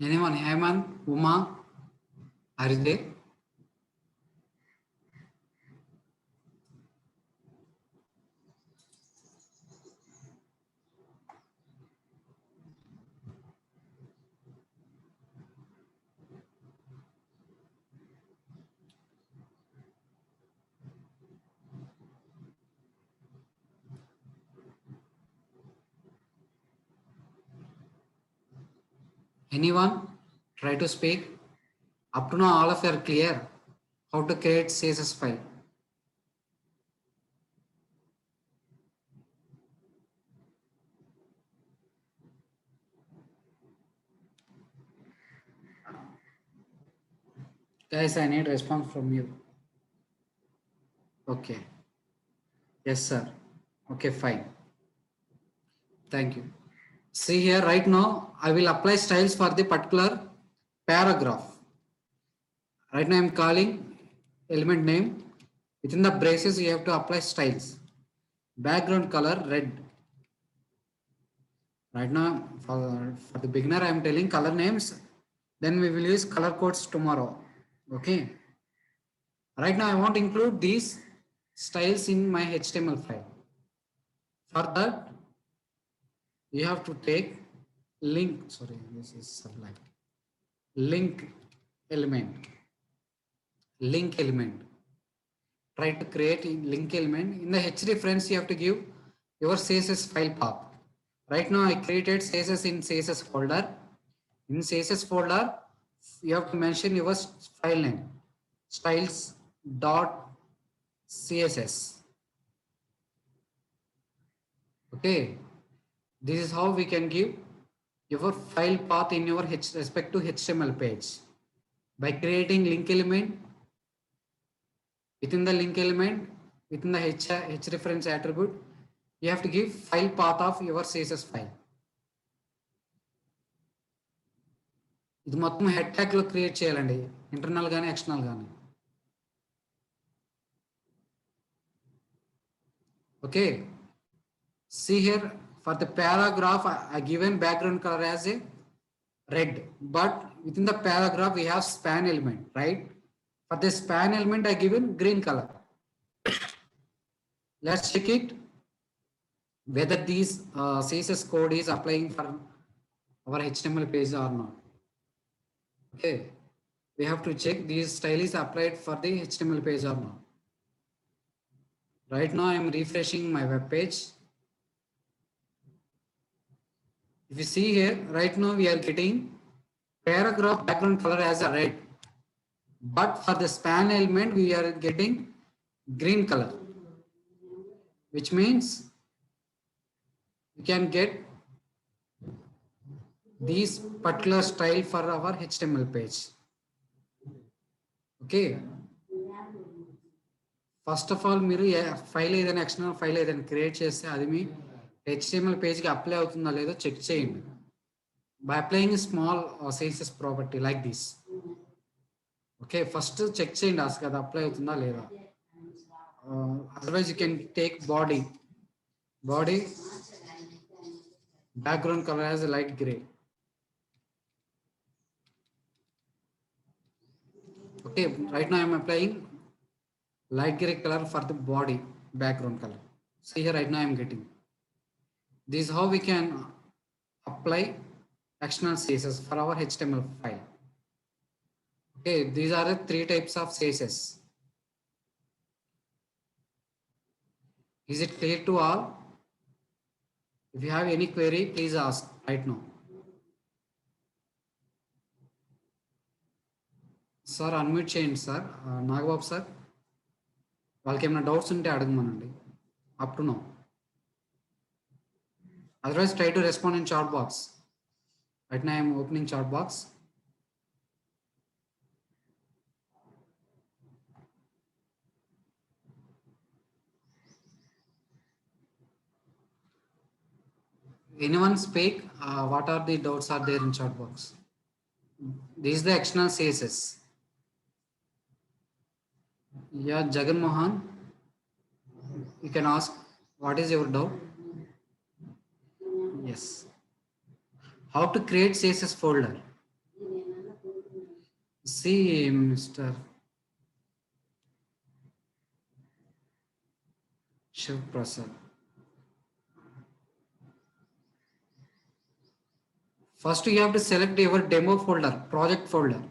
Anyone? Heyman, Uma, are you there? Anyone? Try to speak. Up to now, all of you are clear how to create CSS file. Guys, I need response from you. Okay. Yes, sir. Okay, fine. Thank you. See here, right now, I will apply styles for the particular paragraph. Right now, I am calling element name. Within the braces, you have to apply styles. Background color, red. Right now, for the beginner, I am telling color names. Then we will use color codes tomorrow. Okay. Right now, I want to include these styles in my HTML file. For that, you have to take link. Sorry, this is Sublime. Link element. Link element. Try to create a link element. In the hrefs, you have to give your CSS file path. Right now, I created CSS in CSS folder. In CSS folder, you have to mention your file name, styles.css. Okay, this is how we can give your file path in your respective HTML page by creating link element. Within the link element, within the hrefs attribute, you have to give file path of your CSS file. ఇది మొత్తం head tag లో create చేయాలండి, internal గానీ external గానీ. Okay, see here for the paragraph I given background color as a red, but within the paragraph we have span element, right? For the span element I given green color. Let's check it whether these CSS code is applying for our HTML page or not. Okay, we have to check these style is applied for the HTML page or not. Right now I am refreshing my web page. If you see here, right now we are getting paragraph background color as a red, but for the span element we are getting green color, which means we can get this particular style for our HTML page. Okay, first of all మీరు file ఏదైనా external file ఏదైనా create చేస్తే అది మీ HTML పేజ్కి apply అవుతుందా లేదో check చేయండి by applying a small CSS property like this. Okay, first check చేయండి అసలు అది అప్లై అవుతుందా లేదా. Otherwise you can take body background color as a light gray. Okay, right now I am applying light gray color for the body background color. See here, right now I am getting. This is how we can apply external CSS for our HTML file. Okay, these are the 3 types of CSS. Is it clear to all? If you have any query, please ask right now. Sir unmute చేయండి sir, Nagababu sir. వాళ్ళకి ఏమైనా doubts ఉంటే అడగమనండి up to now. Otherwise try to respond in chat box. Right now I am opening chat box. Anyone speak? What are the doubts are there in chat box? This is the external CSS. Yeah, Jagan Mohan, you can ask what is your doubt. Yes, how to create CSS folder. See, Mr. Shiv Prasad. First you have to select your demo folder, project folder.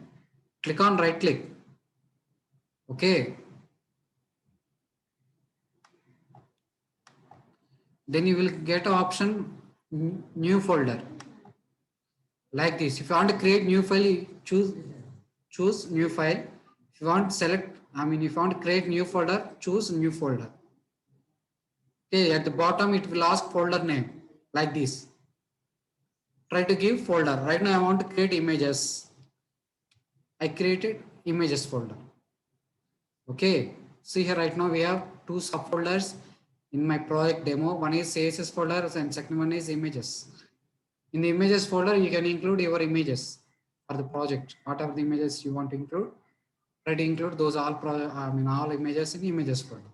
Click on right click. Okay. Then you will get an option new folder like this. If you want to create new file, choose new file. If you want to select, if you want to create new folder, choose new folder. Okay, at the bottom it will ask folder name like this. Try to give folder. Right now I want to create images. I created images folder. Okay, see here, right now we have 2 subfolders in my project demo. One is CSS folder and second one is images. In the images folder you can include your images for the project. Whatever the images you want to include, try to include those all images in images folder.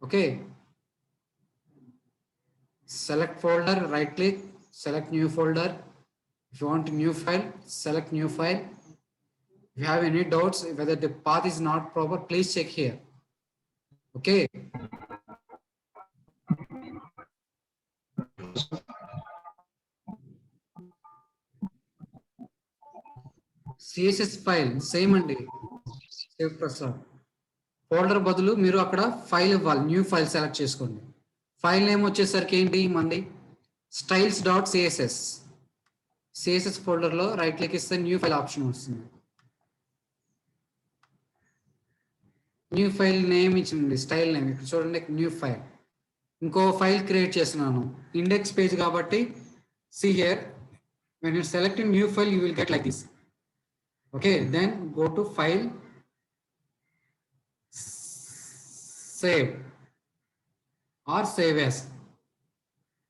Okay, select folder, right click, select new folder. If you want a new file, select new file. If you have any doubts whether the path is not proper, please check here. Okay. CSS file same అండి. Save Prasad folder బదులు మీరు అక్కడ file ఇవ్వాలి. New file select చేసుకోండి. File name వచ్చేసరికి ఏంటి మంది styles dot CSS. CSS ఫోల్డర్లో రైట్ క్లిక్ ఇస్తే న్యూ ఫైల్ ఆప్షన్ వస్తుంది. న్యూ ఫైల్ నేమ్ ఇచ్చింది స్టైల్ నేమ్. ఇక్కడ చూడండి న్యూ ఫైల్. ఇంకో ఫైల్ క్రియేట్ చేస్తున్నాను ఇండెక్స్ పేజ్ కాబట్టి. see here when you select a new file you will get like this. Okay, then go to file, save or save as,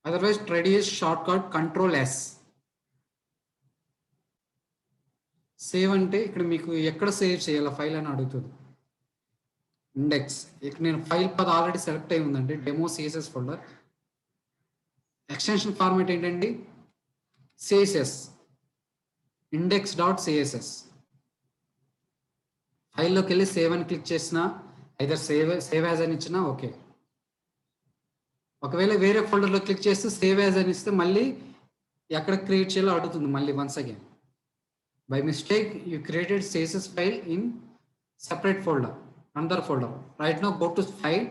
otherwise try to use shortcut control s. Save అంటే ఇక్కడ మీకు ఎక్కడ save చేయాలి file అని అడుగుతుంది. Index ఇక్కడ నేను file పద్ ఆల్రెడీ సెలెక్ట్ అయి ఉందండి demo CSS folder. Extension format ఏంటండి సిఎస్ఎస్ ఇండెక్స్ డాట్ సిఎస్ఎస్. ఫైల్లోకి వెళ్ళి సేవ్ అని క్లిక్ చేసినా ఐదర్ సేవ్ యాజ్ అని ఇచ్చినా ఓకే. ఒకవేళ వేరే ఫోల్డర్లో క్లిక్ చేస్తే సేవ్ యాజ్ అని ఇస్తే మళ్ళీ ఎక్కడ క్రియేట్ చేయాలో అడుగుతుంది మళ్ళీ once again. By mistake you created CSS file in separate folder, another folder. Right now go to file,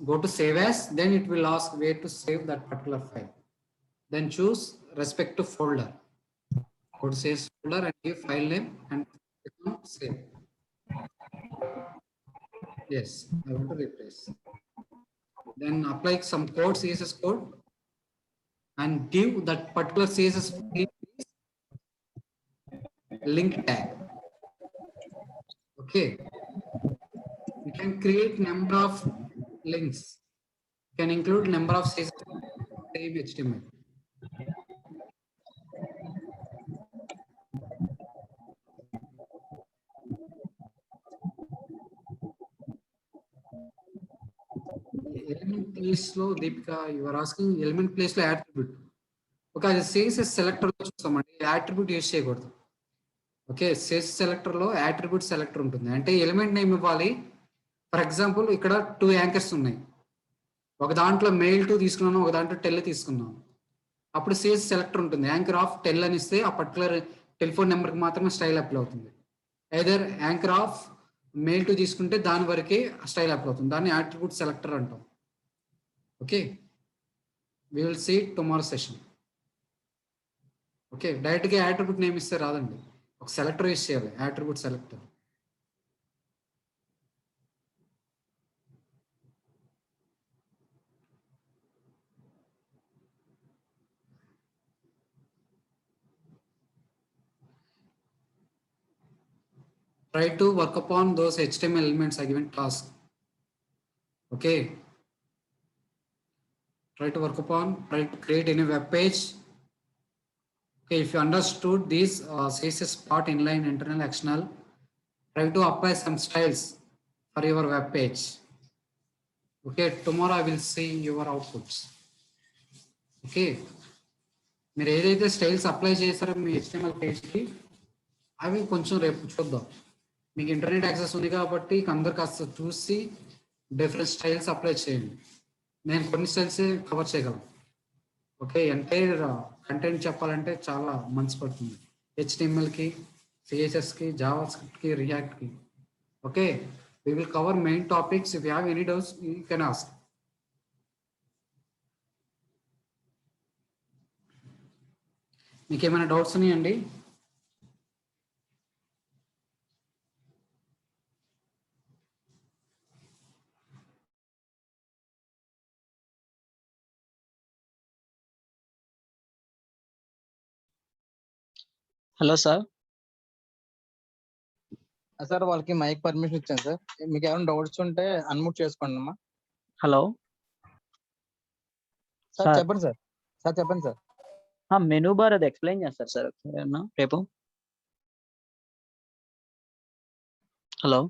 go to save as, then it will ask where to save that particular file. Then choose respect to folder. Go to save folder and give file name and click on save. Yes, I want to replace. Then apply some code, CSS code, and give that particular CSS file link tag. Okay. You can create number of links. You can include number of CSS same HTML. Element place లో Deepika you are asking element place లో attribute. Okay, అది CSS selector లో చూస్తామండి. attribute use చేయకూడదు. Okay, CSS selector లో attribute selector ఉంటుంది. అంటే element name ఇవ్వాలి. ఫర్ ఎగ్జాంపుల్ ఇక్కడ 2 యాంకర్స్ ఉన్నాయి. ఒక దాంట్లో మెయిల్ 2 తీసుకున్నాను, ఒక దాంట్లో టెల్ తీసుకున్నాను. అప్పుడు సిఎస్ సెలెక్టర్ ఉంటుంది. యాంకర్ ఆఫ్ టెల్ అని ఇస్తే ఆ పర్టికులర్ టెలిఫోన్ నెంబర్కి మాత్రమే స్టైల్ అప్లై అవుతుంది. ఐదర్ యాంకర్ ఆఫ్ మెయిల్ 2 తీసుకుంటే దాని వరకే స్టైల్ అప్లై అవుతుంది. దాన్ని యాట్రిబ్యూట్ సెలెక్టర్ అంటాం. Okay, we will see tomorrow session. Okay, డైరెక్ట్గా యాట్రిబ్యూట్ నేమ్ ఇస్తే రాదండి, ఒక సెలెక్టర్ యూస్ చేయాలి, attribute selector. Try to work upon those HTML elements I given task. Okay. Try to work upon, try to create any web page. Okay, if you understood this CSS part, inline, internal, external, try to apply some styles for your web page. Okay, tomorrow I will see your outputs. Okay. మీరు ఏదైతే styles apply చేస్తారో మీ HTML పేజ్కి అవి కొంచెం రేపు చూద్దాం. మీకు internet access ఉంది కాబట్టి అందరు కాస్త చూసి డిఫరెంట్ స్టైల్స్ అప్లై చేయండి. నేను కొన్ని స్టైల్స్ కవర్ చేయగలను. ఓకే, ఎంటైర్ కంటెంట్ చెప్పాలంటే చాలా మంత్స్ పడుతుంది. HTMLకి, CSSకి, జావాస్క్రిప్ట్కి, రియాక్ట్కి. Okay, we will cover main topics. If you have any doubts, you can ask. మీకు ఏమైనా డౌట్స్ ఉన్నాయండి? Hello sir. సార్ వాళ్ళకి మైక్ పర్మిషన్ ఇచ్చాను సార్. మీకు ఏమైనా డౌట్స్ ఉంటే అన్మ్యూట్ చేసుకోండి అమ్మా. హలో సార్, చెప్పండి సార్. సార్ చెప్పండి సార్. మెనూ బార్ అది ఎక్స్ప్లెయిన్ చేస్తారు సార్ రేపు. హలో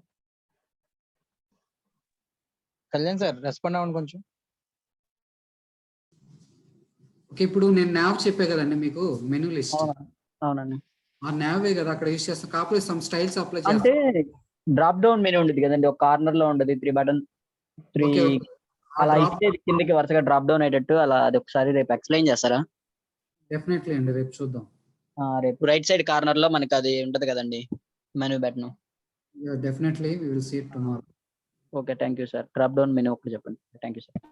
కళ్యాణ్ సార్, రెస్పాండ్ అవ్వండి కొంచెం. ఓకే, ఇప్పుడు నేను నావ్ చెప్పే కదండి మీకు మెనూ లిస్ట్. అవునండి. ఆ నావే కదా అక్కడ యూస్ చేస్తాం, కాకపోతే సమ్ స్టైల్స్ అప్లై అంటే చేస్తాం. డ్రాప్ డౌన్ మెనూ ఉండేది కదండి, ఒక కార్నర్ లో ఉండదు 3 బటన్ 3 ఓకే, ఓకే. ఆ అలా డ్రాప్ ఇస్తే కిందకి వరుసగా డ్రాప్ డౌన్ అయ్యేటట్టు అలా అది ఒకసారి రేపు ఎక్స్ప్లెయిన్ చేస్తారా? డెఫినెట్లీ అండి, రేపు చూద్దాం. రేపు రైట్ సైడ్ కార్నర్ లో మనకి అది ఉంటది కదండి menu button. Definitely we will see it tomorrow. Okay, thank you sir. Drop down menu ఒకటి చెప్పండి. Thank you sir.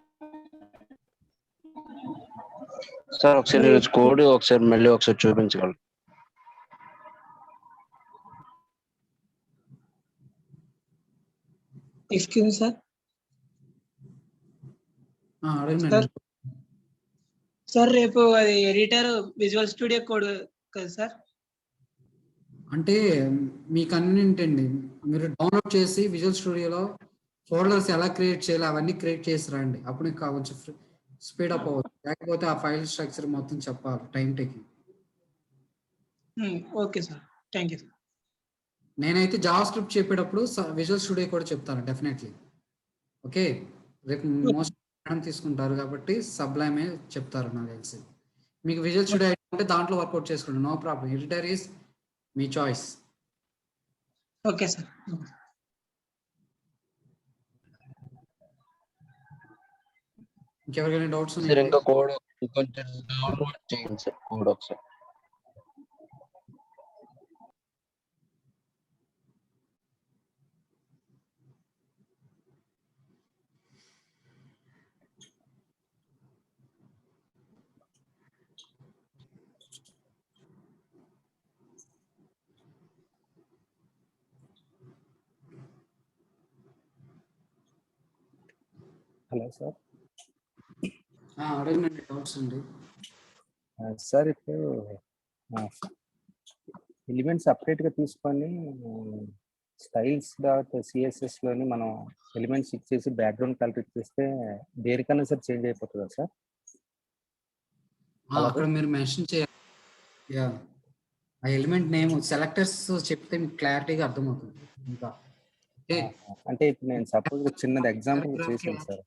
సార్ ఒకసారి ఈరోజు కోడ్ ఒకసారి మళ్ళీ ఒకసారి చూపించగలరు? Excuse sir. అడగండి. సార్ రేపు అది ఎడిటర్ విజువల్ స్టూడియో కోడ్ కదా సార్? అంటే మీ కన్వీనియంట్ అండి, మీరు డౌన్లోడ్ చేసి విజువల్ స్టూడియోలో ఫోల్డర్స్ ఎలా క్రియేట్ చేయాలి అవన్నీ క్రియేట్ చేసి రండి, అప్పుడు మీకు కావచ్చు స్పీడ్ అప్ అవ్వచ్చు. లేకపోతే ఆ ఫైల్ స్ట్రక్చర్ మొత్తం చెప్పాలి, time taking. Okay sir, thank you sir. నేనైతే జావా స్క్రిప్ట్ చెప్పేటప్పుడు విజువల్ స్టూడియో కూడా చెప్తాను డెఫినెట్లీ. ఓకే, రేపు మోస్ట్ తీసుకుంటారు కాబట్టి సబ్లైమే చెప్తారు నాకు తెలిసి. మీకు విజువల్ స్టూడియో అంటే దాంట్లో వర్కౌట్ చేసుకోండి, నో ప్రాబ్లం. ఎడిటర్ ఈస్ మీ చాయిస్. Okay sir. ఇంకెవరికైనా డౌట్స్ సార్ ఇంకా కోడ్ కొంచెం డౌన్లోడ్ చేయండి సార్, కోడ్ ఒకసారి. Hello sir. అడగండి, డౌట్స్ అండి. సార్ ఇప్పుడు ఎలిమెంట్స్ సపరేట్ గా తీసుకొని స్టైల్స్ సిఎస్ఎస్ లోని మనం ఎలిమెంట్స్ ఇచ్చేసి బ్యాక్గ్రౌండ్ కలర్ ఇచ్చేస్తే దేనికన్నా సార్ చేంజ్ అయిపోతుందా సార్? అక్కడ మీరు మెన్షన్ చేయాలి. యా, ఆ ఎలిమెంట్ నేమ్ సెలెక్టర్స్ చెప్తే మీకు క్లారిటీగా అర్థమవుతుంది. ఇంకా అంటే ఇప్పుడు నేను సపోజ్ చిన్నది ఎగ్జాంపుల్ చేశాను సార్.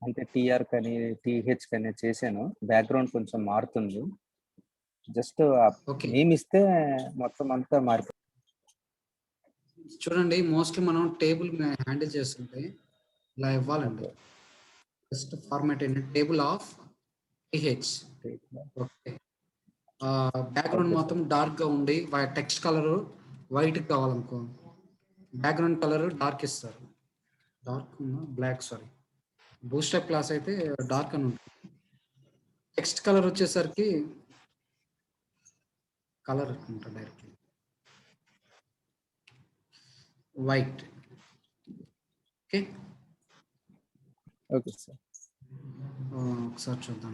అంటే టిఆర్ కానీ టిహెచ్ కానీ చేశాను, బ్యాక్గ్రౌండ్ కొంచెం మారుతుంది. జస్ట్ నేమ్ ఇస్తే మొత్తం అంతా మారిపోతుంది. చూడండి, మోస్ట్లీ మనం టేబుల్ హ్యాండిల్ చేస్తుంటే ఇలా ఇవ్వాలండి. జస్ట్ ఫార్మాట్ ఏంటంటే table of TH. Okay, background మొత్తం డార్క్ గా ఉండి టెక్స్ట్ కలర్ వైట్ కావాలనుకో, బ్యాక్గ్రౌండ్ కలర్ డార్క్ ఇస్తారు. Dark black, sorry, bootstrap class అయితే డార్క్ అని ఉంటుంది. టెక్స్ట్ కలర్ వచ్చేసరికి కలర్ ఉంటుంది directly white. Okay, okay sir. ఒకసారి చూద్దాం.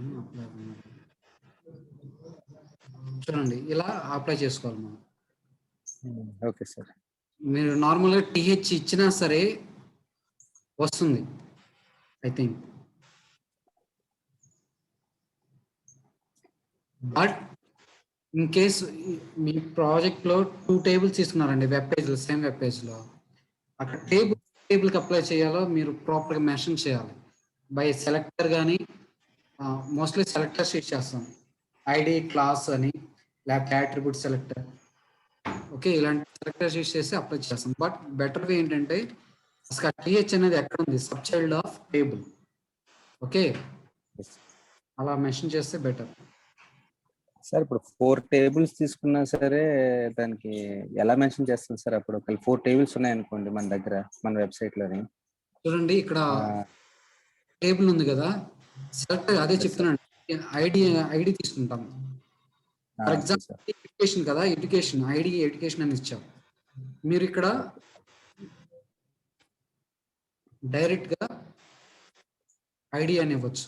చూడండి, ఇలా అప్లై చేసుకోవాలి మనం. Okay sir. మీరు నార్మల్గా టిహెచ్ ఇచ్చినా సరే వస్తుంది, I think. But in case మీ ప్రాజెక్ట్లో 2 టేబుల్స్ తీసుకున్నారండి వెబ్ పేజ్లో, సేమ్ వెబ్ పేజ్లో, అక్కడ టేబుల్కి అప్లై చేయాలో మీరు ప్రాపర్గా మెన్షన్ చేయాలి. బై సెలెక్టర్ కానీ మోస్ట్లీ సెలెక్టర్స్ యూజ్ చేస్తాం, ఐడి క్లాస్ అని, లేకపోతే అట్రిబ్యూట్ సెలెక్టర్. ఓకే, ఇలాంటి సెలెక్టర్స్ యూజ్ చేసి అప్లై చేస్తాం. బట్ బెటర్ వే ఏంటంటే అసలు టిహెచ్ అనేది ఎక్కడ ఉంది, sub child of table. Okay, అలా మెన్షన్ చేస్తే బెటర్. సార్ ఇప్పుడు 4 టేబుల్స్ తీసుకున్నా సరే దానికి ఎలా మెన్షన్ చేస్తాం సార్? అప్పుడు ఒకవేళ 4 టేబుల్స్ ఉన్నాయనుకోండి మన దగ్గర, మన వెబ్సైట్ లోని. చూడండి, ఇక్కడ టేబుల్ ఉంది కదా, సెలెక్టర్ అదే చెప్తున్నాను, ఐడి తీసుకుంటాం. ఫర్ ఎగ్జాంపుల్ ఎడ్యుకేషన్ కదా, ఎడ్యుకేషన్ ఐడి ఎడ్యుకేషన్ అని ఇచ్చాం. మీరు ఇక్కడ డైరెక్ట్ గా ఐడి అని ఇవ్వచ్చు.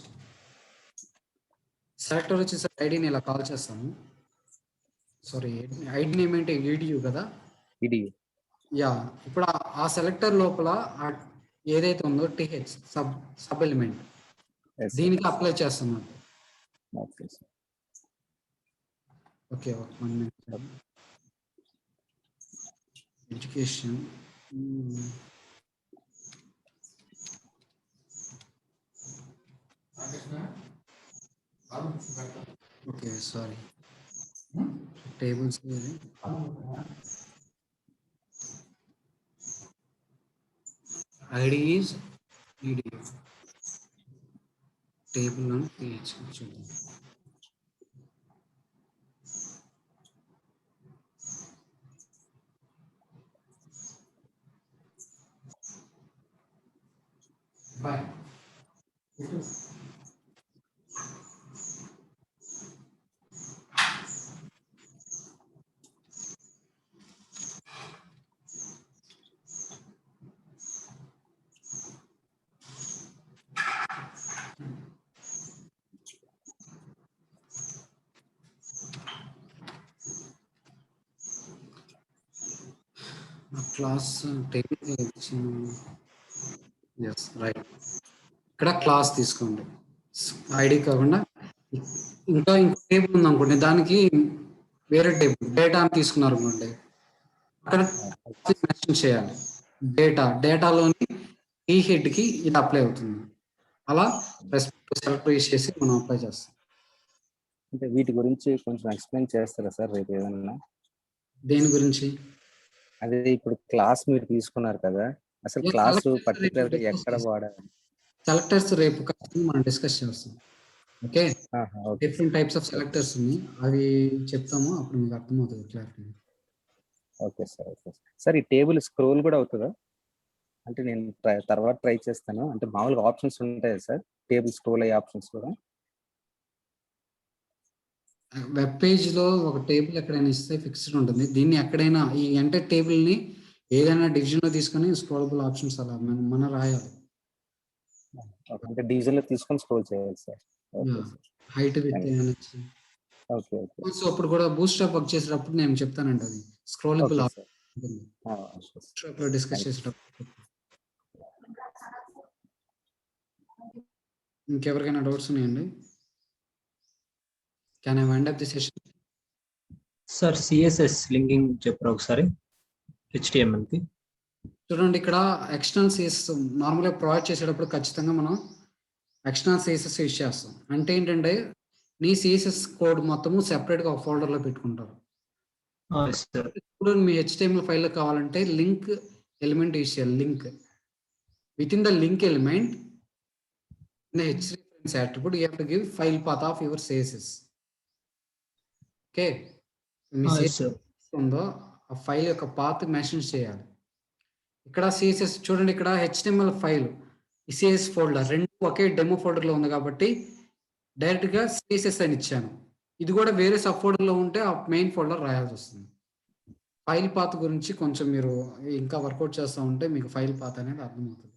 సెలెక్టర్ వచ్చేసి ఐడిని ఇలా కాల్ చేస్తాము. సారీ, ఐడి నేమ్ ఏంటి, ఈడియు కదా, ఈడియు. యా, ఇప్పుడు ఆ సెలెక్టర్ లోపల ఏదైతే ఉందో టిహెచ్ సబ్ ఎలిమెంట్, దీనికి అప్లై చేస్తున్నాం. Okay sir. Okay, 1 minute. Education Okay, sorry. Tables. ID is EDF. Table on page. Bye. Class table S right. ఇక్కడ క్లాస్ తీసుకోండి, ఐడి కాకుండా ఇంకా ఇంకో టేబుల్ ఉంది అనుకోండి, దానికి వేరే టేబుల్ డేటా అని తీసుకున్నారు అనుకోండి, అక్కడ మెన్షన్ చేయాలి డేటాలోని ఈ హెడ్కి ఇది అప్లై అవుతుంది. అలా రెస్పెక్ట్ సెలెక్ట్ చేసి మనం అప్లై చేస్తాం. అంటే వీటి గురించి కొంచెం ఎక్స్ప్లెయిన్ చేస్తారా సార్ రేపు ఏదన్నా? దేని గురించి? అదే ఇప్పుడు క్లాస్ మీరు తీసుకున్నారు కదా, అసలు క్లాస్ పర్టికులర్ గా ఎక్కడ వాడాలి? సెలెక్టర్స్ రేపు మనం డిస్కస్ చేస్తాం. Okay, different types of selectors ఉన్నాయి, అవి చెప్తాము, అప్పుడు మీకు అర్థమవుతుంది clarity. Okay sir, okay sir. ఈ టేబుల్ స్క్రోల్ కూడా అవుతుందా? అంటే నేను తర్వాత ట్రై చేస్తాను. అంటే మామూలుగా ఆప్షన్స్ ఉంటాయి సార్, టేబుల్ స్క్రోల్ అయ్యే ఆప్షన్స్ కూడా. వెబ్ పేజ్ లో ఒక టేబుల్ ఎక్కడైనా ఇస్తే ఫిక్స్డ్ ఉంటుంది, దీన్ని ఎక్కడైనా ఈ ఎంటర్ టేబుల్ ని ఏదైనా డివిజన్ లో తీసుకొని స్క్రోలబుల్ ఆప్షన్స్ అలా మనం రాయాలి. అంటే డివిజన్ లో తీసుకొని స్క్రోల్ చేయాలి sir. Height with okay okay. So అప్పుడు కూడా బూస్ట్ అప్ వర్క్ చేసేటప్పుడు నేను చెప్తానండి, అది స్క్రోలబుల్ డిస్కస్ చేసేటప్పుడు. ఇంకెవరికైనా డౌట్స్ ఉన్నాయండి? Can I wind up the session? Sir CSS linking చెప్పరా ఒకసారి HTML కి? చూడండి, ఇక్కడ ఎక్స్టర్నల్ సిఎస్ఎస్ నార్మల్గా ప్రొవైడ్ చేసేటప్పుడు ఖచ్చితంగా మనం ఎక్స్టర్నల్ సిఎస్ఎస్ యూజ్ చేస్తాం. అంటే ఏంటంటే నీ సిఎస్ఎస్ కోడ్ మొత్తము సెపరేట్గా ఒక ఫోల్డర్లో పెట్టుకుంటారు. ఇప్పుడు మీ HTML ఫైల్లో కావాలంటే లింక్ ఎలిమెంట్ యూజ్ చేయాలి. Link with in the link element in the hReference attribute you have to give file path of your CSS. Okay, me CSS ఉందో ఆ ఫైల్ యొక్క పాత్ మెన్షన్ చేయాలి. ఇక్కడ CSS చూడండి, ఇక్కడ HTML ఫైల్ ఈ CSS folder రెండు ఒకే డెమో ఫోల్డర్లో ఉంది కాబట్టి డైరెక్ట్గా CSS అని ఇచ్చాను. ఇది కూడా వేరే సబ్ ఫోల్డర్లో ఉంటే ఆ మెయిన్ ఫోల్డర్ రాయాల్సి వస్తుంది. ఫైల్ పాత్ గురించి కొంచెం మీరు ఇంకా వర్కౌట్ చేస్తూ ఉంటే మీకు ఫైల్ పాత్ అనేది అర్థమవుతుంది.